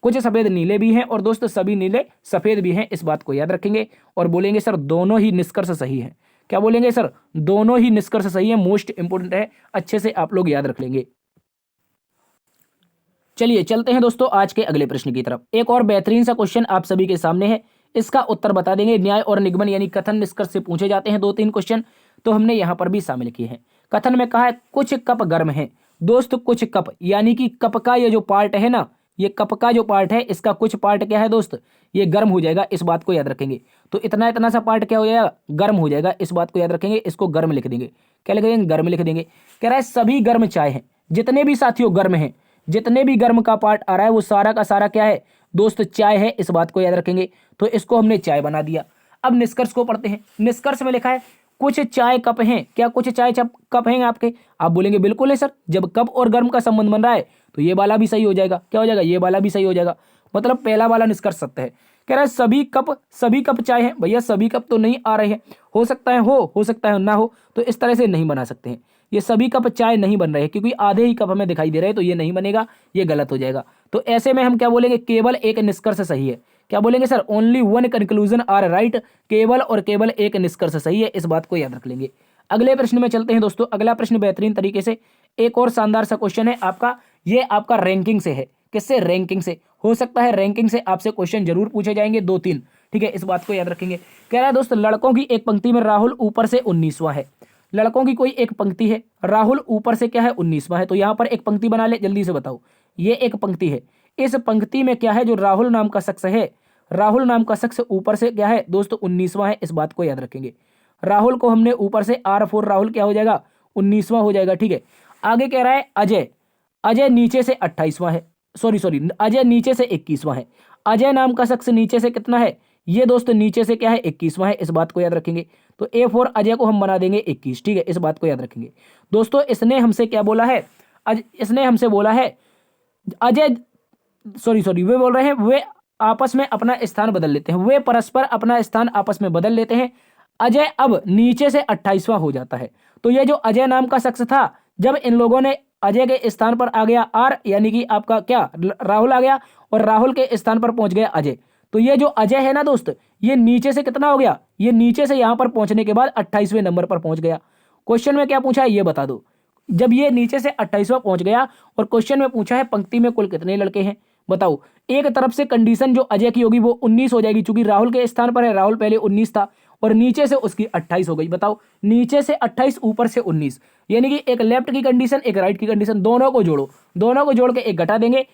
कुछ सफेद नीले भी हैं और दोस्तों सभी नीले सफेद भी हैं, इस बात को याद रखेंगे। और बोलेंगे सर दोनों ही निष्कर्ष सही है। क्या बोलेंगे सर, दोनों ही निष्कर्ष सही है, मोस्ट इंपोर्टेंट है, अच्छे से आप लोग याद रख लेंगे। चलिए चलते हैं दोस्तों आज के अगले प्रश्न की तरफ। एक और बेहतरीन सा क्वेश्चन आप सभी के सामने है, इसका उत्तर बता देंगे। न्याय और निगमन यानी कथन निष्कर्ष से पूछे जाते हैं 2-3 क्वेश्चन, तो हमने यहां पर भी शामिल किए हैं। कथन में कहा है कुछ कप गर्म है। दोस्त कुछ कप यानी कि कप का ये जो पार्ट है ना, ये कप का जो पार्ट है, इसका कुछ पार्ट क्या है दोस्त, ये गर्म हो जाएगा, इस बात को याद रखेंगे। तो इतना इतना सा पार्ट क्या हो जाएगा, गर्म हो जाएगा, इस बात को याद रखेंगे। इसको गर्म लिख देंगे, क्या लिख देंगे, गर्म लिख देंगे। कह रहा है सभी गर्म चाय है, जितने भी साथियों गर्म हैं, जितने भी गर्म का पार्ट आ रहा है वो सारा का सारा क्या है दोस्त, चाय है, इस बात को याद रखेंगे। तो इसको हमने चाय बना दिया। अब निष्कर्ष को पढ़ते हैं। निष्कर्ष में लिखा है कुछ चाय कप हैं। क्या कुछ चाय कप हैं आपके, आप बोलेंगे बिल्कुल है सर, जब कप और गर्म का संबंध बन रहा है तो ये वाला भी सही हो जाएगा। क्या हो जाएगा, ये वाला भी सही हो जाएगा, मतलब पहला वाला निष्कर्ष सत्य है। कह रहा है सभी कप चाय है। भैया सभी कप तो नहीं आ रहे हैं, हो सकता है हो सकता है ना हो, तो इस तरह से नहीं बना सकते हैं। ये सभी कप चाय नहीं बन रहे हैं क्योंकि आधे ही कप हमें दिखाई दे रहे हैं, तो ये नहीं बनेगा, ये गलत हो जाएगा। तो ऐसे में हम क्या बोलेंगे, केवल एक निष्कर्ष सही है। क्या बोलेंगे sir, only one conclusion are right, केवल और केवल एक निष्कर्ष सही है, इस बात को याद रख लेंगे। अगले प्रश्न में चलते हैं दोस्तों। अगला प्रश्न बेहतरीन तरीके से एक और शानदार सा क्वेश्चन है आपका, ये आपका रैंकिंग से है। किससे, रैंकिंग से। हो सकता है रैंकिंग से आपसे क्वेश्चन जरूर पूछे जाएंगे 2-3, ठीक है, इस बात को याद रखेंगे। कह रहा है दोस्तों लड़कों की एक पंक्ति में राहुल ऊपर से 19वां है। लड़कों की कोई एक पंक्ति है, राहुल ऊपर से क्या है 19वां है। तो यहां पर एक पंक्ति बना ले, जल्दी से बताओ। ये एक पंक्ति है, इस पंक्ति में क्या है, जो राहुल नाम का शख्स है, राहुल नाम का शख्स ऊपर से क्या है दोस्तों 19वां है, इस बात को याद रखेंगे। राहुल को हमने ऊपर से R4 राहुल क्या हो जाएगा 19वां हो जाएगा, ठीक है। आगे कह रहा है अजय, अजय नीचे से 28वां है, सॉरी अजय नीचे से 21वां है। अजय नाम का शख्स नीचे से कितना है, ये दोस्त नीचे से क्या है 21वां है, इस बात को याद रखेंगे। तो A4 अजय को हम बना देंगे 21, ठीक है, इस बात को याद रखेंगे। दोस्तों इसने हमसे क्या बोला है, इसने हमसे बोला है अजय सॉरी वे बोल रहे हैं वे आपस में अपना स्थान बदल लेते हैं, वे परस्पर अपना स्थान आपस में बदल लेते हैं। अजय अब नीचे से 28वां हो जाता है। तो ये जो अजय नाम का शख्स था, जब इन लोगों ने अजय के स्थान पर आ गया आर, यानी कि आपका क्या राहुल आ गया, और राहुल के स्थान पर पहुंच गया अजय। तो ये जो अजय है ना दोस्त, ये नीचे से कितना हो गया, ये नीचे से यहां पर पहुंचने के बाद 28वें नंबर पर पहुंच गया। क्वेश्चन में क्या पूछा है ये बता दो। जब ये नीचे से 28वां पहुंच गया और क्वेश्चन में पूछा है पंक्ति में कुल कितने लड़के हैं, बताओ। एक तरफ से कंडीशन जो अजय की होगी वो 19 हो जाएगी, क्योंकि राहुल के स्थान पर है, राहुल पहले 19 था, और नीचे से उसकी 28 हो गई। बताओ, नीचे से 28 ऊपर से 19, यानी कि एक लेफ्ट की कंडीशन एक राइट की कंडीशन, दोनों को जोड़ो, दोनों को जोड़ के एक घटा देंगे।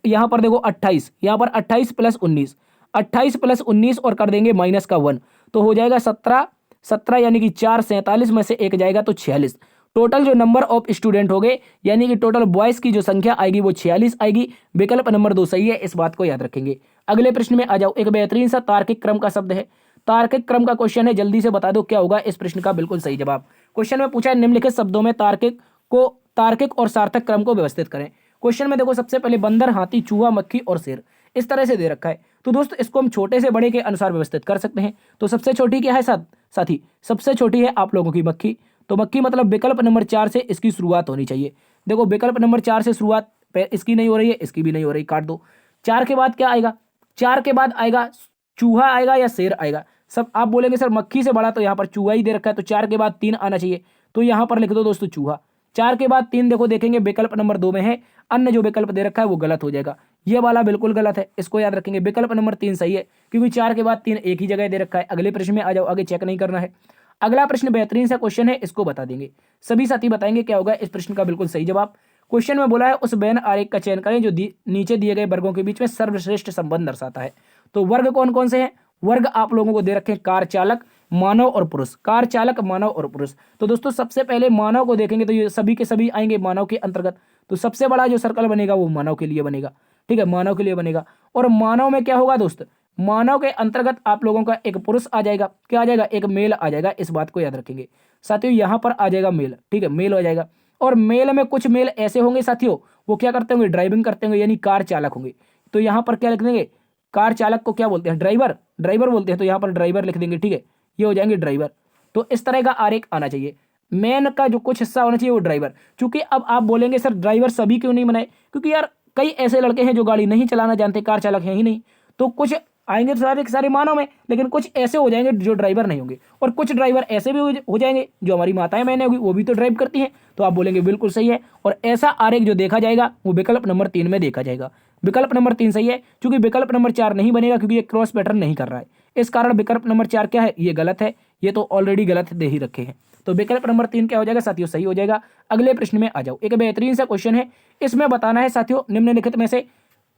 यहां पर देखो 28, यहां पर 28 प्लस 19, 28 प्लस 19 और कर देंगे माइनस का 1, तो हो जाएगा 17 यानी कि 4 47 में से एक जाएगा तो 46। टोटल जो नंबर ऑफ स्टूडेंट हो गए, यानी कि टोटल बॉयज की जो संख्या आएगी वो 46 आएगी। विकल्प नंबर 2 सही है, इस बात को याद रखेंगे। अगले प्रश्न में आ जाओ। एक बेहतरीन सा तार्किक क्रम का शब्द है, तार्किक क्रम का क्वेश्चन है, जल्दी से बता दो क्या होगा इस प्रश्न का बिल्कुल सही जवाब। क्वेश्चन में पूछा है निम्नलिखित शब्दों में तार्किक और सार्थक क्रम को व्यवस्थित करें। क्वेश्चन में देखो सबसे पहले बंदर, हाथी, चूहा, मक्खी और शेर, इस तरह से दे रखा है। तो दोस्त इसको हम छोटे से बड़े के अनुसार व्यवस्थित कर सकते हैं। तो सबसे छोटी क्या है साथी, सबसे छोटी है आप लोगों की मक्खी। तो मक्खी मतलब विकल्प नंबर 4 से इसकी शुरुआत होनी चाहिए। देखो विकल्प नंबर 4 से शुरुआत इसकी नहीं हो रही है, इसकी भी नहीं हो रही, काट दो। 4 के बाद क्या आएगा, 4 के बाद आएगा चूहा आएगा या शेर आएगा। सब आप बोलेंगे सर मक्खी से बड़ा तो यहाँ पर चूहा ही दे रखा है, तो 4 के बाद 3 आना चाहिए, तो यहाँ पर लिख दो दोस्तों चूहा। 4 के बाद 3 देखो देखेंगे विकल्प नंबर 2 में है, अन्य जो विकल्प दे रखा है वो गलत हो जाएगा, ये वाला बिल्कुल गलत है, इसको याद रखेंगे। विकल्प नंबर 3 सही है, क्योंकि 4 के बाद 3 एक ही जगह दे रखा है। अगले प्रश्न में आ जाओ, आगे चेक नहीं करना है। अगला प्रश्न बेहतरीन सा क्वेश्चन है, इसको बता देंगे सभी साथी, बताएंगे क्या होगा इस प्रश्न का बिल्कुल सही जवाब। क्वेश्चन में बोला है उस वेन आरेख का चयन करें जो नीचे दिए गए वर्गों के बीच में सर्वश्रेष्ठ संबंध दर्शाता है। तो वर्ग कौन कौन से हैं, वर्ग आप लोगों को दे रखे हैं कार चालक, मानव और पुरुष, कार चालक, मानव और पुरुष। तो दोस्तों सबसे पहले मानव को देखेंगे तो ये सभी के सभी आएंगे मानव के अंतर्गत। तो सबसे बड़ा जो सर्कल बनेगा वो मानव के लिए बनेगा, ठीक है, मानव के लिए बनेगा। और मानव में क्या होगा दोस्त, मानव के अंतर्गत आप लोगों का एक पुरुष आ जाएगा, क्या आ जाएगा, एक मेल आ जाएगा, इस बात को याद रखेंगे साथियों। यहां पर आ जाएगा मेल, ठीक है, मेल हो जाएगा। और मेल में कुछ मेल ऐसे होंगे साथियों, वो क्या करते होंगे, ड्राइविंग करते होंगे, यानी कार चालक होंगे। तो यहां पर क्या लिख देंगे, कार चालक को क्या बोलते हैं, ड्राइवर बोलते हैं, तो यहां पर ड्राइवर लिख देंगे, ठीक है, ये हो जाएंगे ड्राइवर। तो इस तरह का आरेख आना चाहिए, मैन का जो कुछ हिस्सा होना चाहिए वो ड्राइवर। क्योंकि अब आप बोलेंगे सर ड्राइवर सभी क्यों नहीं बनाए, क्योंकि यार कई ऐसे लड़के हैं जो गाड़ी नहीं चलाना जानते, कार चालक हैं ही नहीं। तो कुछ आएंगे सारे सारे मानव में, लेकिन कुछ ऐसे हो जाएंगे जो ड्राइवर नहीं होंगे, और कुछ ड्राइवर ऐसे भी हो जाएंगे जो हमारी माताएं बहनें होगी, वो भी तो ड्राइव करती हैं। तो आप बोलेंगे बिल्कुल सही है, और ऐसा आरेख जो देखा जाएगा वो विकल्प नंबर 3 में देखा जाएगा। विकल्प नंबर 3 सही है, क्योंकि विकल्प नंबर 4 नहीं बनेगा, क्योंकि ये क्रॉस पैटर्न नहीं कर रहा है। इस कारण विकल्प नंबर 4 क्या है, ये गलत है, ये तो ऑलरेडी गलत दे ही रखे हैं। तो विकल्प नंबर 3 क्या हो जाएगा साथियों, सही हो जाएगा। अगले प्रश्न में आ जाओ। एक बेहतरीन सा क्वेश्चन है, इसमें बताना है साथियों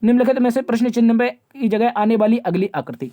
निम्नलिखित में से प्रश्न चिन्ह में की जगह आने वाली अगली आकृति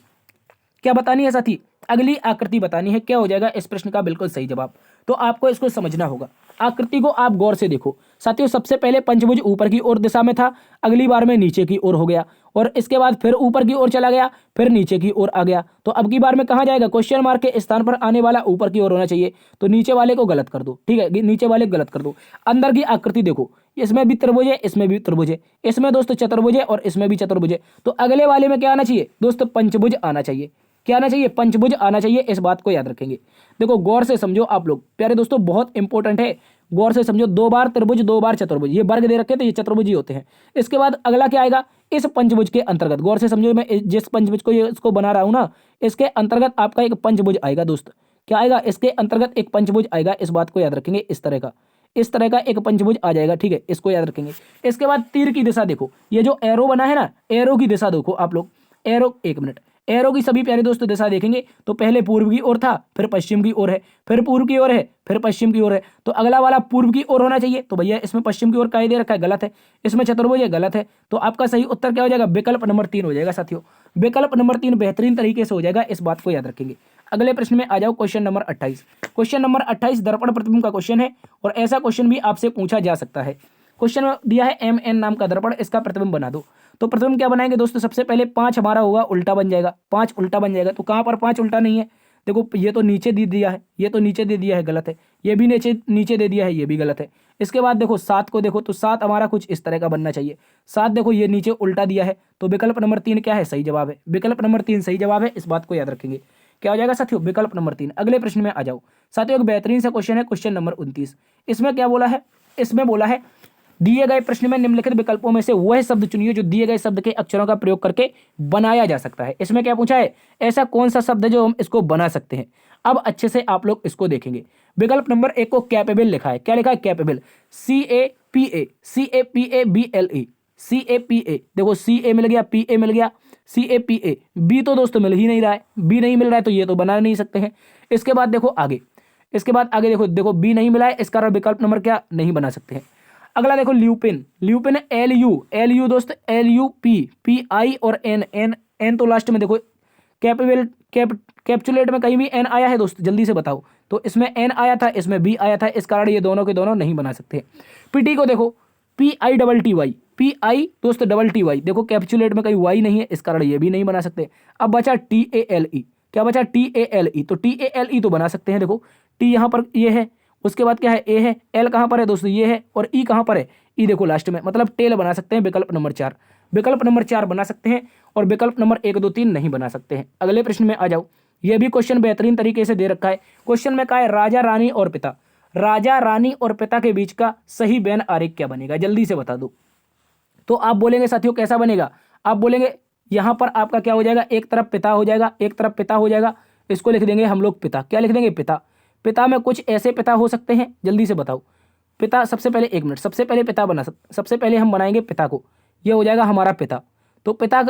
क्या बतानी है साथी, अगली आकृति बतानी है। क्या हो जाएगा इस प्रश्न का बिल्कुल सही जवाब। तो आपको इसको समझना होगा, आकृति को आप गौर से देखो साथियों। सबसे पहले पंचभुज ऊपर की ओर दिशा में था, अगली बार में नीचे की ओर हो गया, और इसके बाद फिर ऊपर की ओर चला गया, फिर नीचे की ओर आ गया। तो अब की बार में कहाँ जाएगा, क्वेश्चन मार्क के स्थान पर आने वाला ऊपर की ओर होना चाहिए, तो नीचे वाले को गलत कर दो, ठीक है, नीचे वाले को गलत कर दो। अंदर की आकृति देखो, इसमें भी त्रिभुज है, इसमें भी त्रिभुज है, इसमें दोस्तों चतुर्भुज है, और इसमें भी चतुर्भुज है। तो अगले वाले में क्या आना चाहिए दोस्तों, पंचभुज आना चाहिए। क्या आना चाहिए, पंचभुज आना चाहिए, इस बात को याद रखेंगे। देखो गौर से समझो आप लोग प्यारे दोस्तों, बहुत इंपॉर्टेंट है, गौर से समझो। 2 बार त्रिभुज, 2 बार चतुर्भुज, ये वर्ग दे रखे तो ये चतुर्भुज ही होते हैं। इसके बाद अगला क्या आएगा, इस पंचभुज के अंतर्गत, गौर से समझो, मैं जिस पंचभुज को इसको बना रहा हूं ना, इसके अंतर्गत आपका एक पंचभुज आएगा दोस्त। क्या आएगा, इसके अंतर्गत एक पंचभुज आएगा, इस बात को याद रखेंगे। इस तरह का एक पंचभुज आ जाएगा, ठीक है, इसको याद रखेंगे। इसके बाद तीर की दिशा देखो, ये जो एरो बना है ना, एरो की दिशा देखो आप लोग, एरो, एक मिनट, एरो की सभी प्यारे दोस्तों दिशा देखेंगे तो पहले पूर्व की ओर था, फिर पश्चिम की ओर है, फिर पूर्व की ओर है, फिर पश्चिम की ओर है। तो अगला वाला पूर्व की ओर होना चाहिए, तो भैया इसमें पश्चिम की ओर का दे रखा है, गलत है। इसमें चतुर्भुज है, गलत है। तो आपका सही उत्तर क्या हो जाएगा, विकल्प नंबर 3 हो जाएगा साथियों। विकल्प नंबर 3 बेहतरीन तरीके से हो जाएगा, इस बात को याद रखेंगे। अगले प्रश्न में आ जाओ, क्वेश्चन नंबर 28। क्वेश्चन नंबर 28 दर्पण प्रतिबिंब का क्वेश्चन है, और ऐसा क्वेश्चन भी आपसे पूछा जा सकता है। क्वेश्चन में दिया है MN नाम का दर्पण, इसका प्रतिबिंब बना दो। तो प्रतिबिंब क्या बनाएंगे दोस्तों, सबसे पहले 5 हमारा होगा उल्टा बन जाएगा, 5 उल्टा बन जाएगा। तो कहां पर 5 उल्टा नहीं है, देखो ये तो नीचे दे दिया है, ये तो नीचे दे दिया है, गलत है। ये भी नीचे दे दिया है, ये भी गलत है। इसके बाद देखो 7 को देखो तो 7 हमारा कुछ इस तरह का बनना चाहिए। 7 देखो ये नीचे उल्टा दिया है, तो विकल्प नंबर 3 क्या है, सही जवाब है। विकल्प नंबर 3 सही जवाब है, इस बात को याद रखेंगे। क्या हो जाएगा साथियों, विकल्प नंबर 3। अगले प्रश्न में आ जाओ साथियों, एक बेहतरीन सा क्वेश्चन है, क्वेश्चन नंबर 29। इसमें क्या बोला है, इसमें बोला है दिए गए प्रश्न में निम्नलिखित विकल्पों में से वह शब्द चुनिए जो दिए गए शब्द के अक्षरों का प्रयोग करके बनाया जा सकता है। इसमें क्या पूछा है, ऐसा कौन सा शब्द है जो हम इसको बना सकते हैं। अब अच्छे से आप लोग इसको देखेंगे। विकल्प नंबर 1 को कैपेबल लिखा है, क्या लिखा है, कैपेबल, CAPA, CAPABLE, CAPA, देखो CA मिल गया, PA मिल गया, CAPA। बी तो दोस्तों मिल ही नहीं रहा है, बी नहीं मिल रहा है तो ये तो बना नहीं सकते हैं। इसके बाद देखो आगे, इसके बाद आगे देखो बी नहीं मिला है, इस कारण विकल्प नंबर क्या नहीं बना सकते हैं। अगला देखो ल्यूपिन, ल्यूपिन LU दोस्त, LUP, और N तो लास्ट में देखो। कैपेबल कैप्चुलेट में कहीं भी N आया है दोस्त, जल्दी से बताओ। तो इसमें N आया था, इसमें B आया था, इस कारण ये दोनों के दोनों नहीं बना सकते। PT को देखो PITTY, PI दोस्त TTY, देखो कैप्चुलेट में कहीं Y नहीं है, इस कारण ये भी नहीं बना सकते। अब बचा TALE, क्या बचा, TALE, तो TALE तो बना सकते हैं। देखो T यहाँ पर ये है, उसके बाद क्या है, A है, L कहाँ पर है दोस्तों, ये है, और E कहाँ पर है, E देखो लास्ट में, मतलब टेल बना सकते हैं। विकल्प नंबर 4, विकल्प नंबर 4 बना सकते हैं, और विकल्प नंबर 1 2 3 नहीं बना सकते हैं। अगले प्रश्न में आ जाओ, यह भी क्वेश्चन बेहतरीन तरीके से दे रखा है। क्वेश्चन में कहा है राजा रानी और पिता, राजा रानी और पिता के बीच का सही बेन आरेख क्या बनेगा, जल्दी से बता दो। तो आप बोलेंगे साथियों कैसा बनेगा, आप बोलेंगे यहां पर आपका क्या हो जाएगा, एक तरफ पिता हो जाएगा, एक तरफ पिता हो जाएगा, इसको लिख देंगे हम लोग पिता, क्या लिख देंगे, पिता। पिता में कुछ ऐसे पिता हो सकते हैं, जल्दी से बताओ। पिता सबसे पहले, 1 मिनट, सबसे पहले पिता सबसे पहले हम बनाएंगे पिता को, ये हो जाएगा हमारा पिता। तो पिता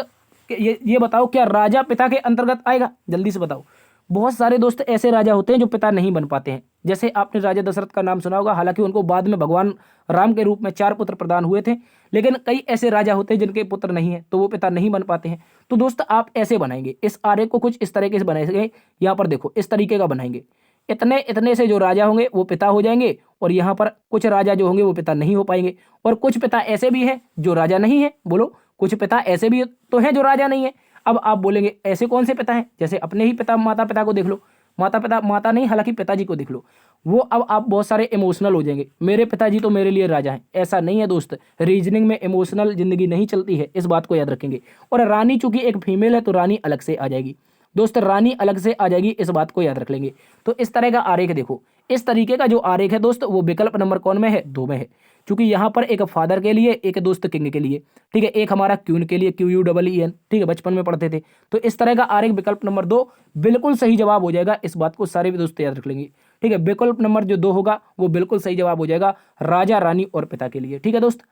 ये बताओ क्या राजा पिता के अंतर्गत आएगा, जल्दी से बताओ। बहुत सारे दोस्त ऐसे राजा होते हैं जो पिता नहीं बन पाते हैं, जैसे आपने राजा दशरथ का नाम सुना होगा, हालांकि उनको बाद में भगवान राम के रूप में 4 पुत्र प्रदान हुए थे, लेकिन कई ऐसे राजा होते हैं जिनके पुत्र नहीं है, तो वो पिता नहीं बन पाते हैं। तो दोस्त आप ऐसे बनाएंगे, इस आरेख को कुछ इस तरीके से बनाएंगे, यहाँ पर देखो इस तरीके का बनाएंगे। इतने इतने से जो राजा होंगे वो पिता हो जाएंगे, और यहाँ पर कुछ राजा जो होंगे वो पिता नहीं हो पाएंगे, और कुछ पिता ऐसे भी हैं जो राजा नहीं है, बोलो कुछ पिता ऐसे भी तो हैं जो राजा नहीं है। अब आप बोलेंगे ऐसे कौन से पिता हैं, जैसे अपने ही पिता माता पिता को देख लो, माता नहीं हालांकि पिताजी को देख लो, वो अब आप बहुत सारे इमोशनल हो जाएंगे, मेरे पिताजी तो मेरे लिए राजा हैं। ऐसा नहीं है दोस्त, रीजनिंग में इमोशनल जिंदगी नहीं चलती है, इस बात को याद रखेंगे। और रानी चूंकि एक फीमेल है तो रानी अलग से आ जाएगी दोस्त, रानी अलग से आ जाएगी, इस बात को याद रख लेंगे। तो इस तरह का आरेख देखो, इस तरीके का जो आरेख है दोस्त वो विकल्प नंबर कौन में है, 2 में है। क्योंकि यहाँ पर एक फादर के लिए, एक दोस्त किंग के लिए, ठीक है, एक हमारा क्वीन के लिए, QUEEN, ठीक है, बचपन में पढ़ते थे। तो इस तरह का आरेख विकल्प नंबर 2 बिल्कुल सही जवाब हो जाएगा, इस बात को सारे भी दोस्त याद रख लेंगे। ठीक है, विकल्प नंबर जो 2 होगा वो बिल्कुल सही जवाब हो जाएगा, राजा रानी और पिता के लिए। ठीक है दोस्त,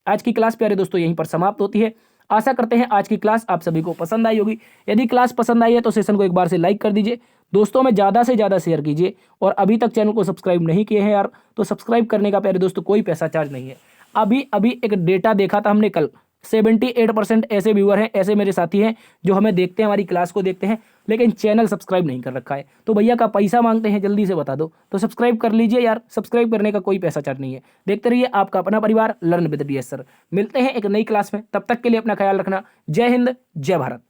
आज की क्लास प्यारे दोस्तों यहीं पर समाप्त होती है। आशा करते हैं आज की क्लास आप सभी को पसंद आई होगी। यदि क्लास पसंद आई है तो सेशन को एक बार से लाइक कर दीजिए, दोस्तों में ज़्यादा से ज़्यादा शेयर कीजिए, और अभी तक चैनल को सब्सक्राइब नहीं किए हैं यार तो सब्सक्राइब करने का प्यारे दोस्तों कोई पैसा चार्ज नहीं है। अभी एक डेटा देखा था हमने कल, 78% ऐसे व्यूअर हैं, ऐसे मेरे साथी हैं जो हमें देखते हैं, हमारी क्लास को देखते हैं, लेकिन चैनल सब्सक्राइब नहीं कर रखा है। तो भैया का पैसा मांगते हैं, जल्दी से बता दो। तो सब्सक्राइब कर लीजिए यार, सब्सक्राइब करने का कोई पैसा चार्ज नहीं है। देखते रहिए आपका अपना परिवार लर्न विद DS सर। मिलते हैं एक नई क्लास में, तब तक के लिए अपना ख्याल रखना। जय हिंद, जय भारत।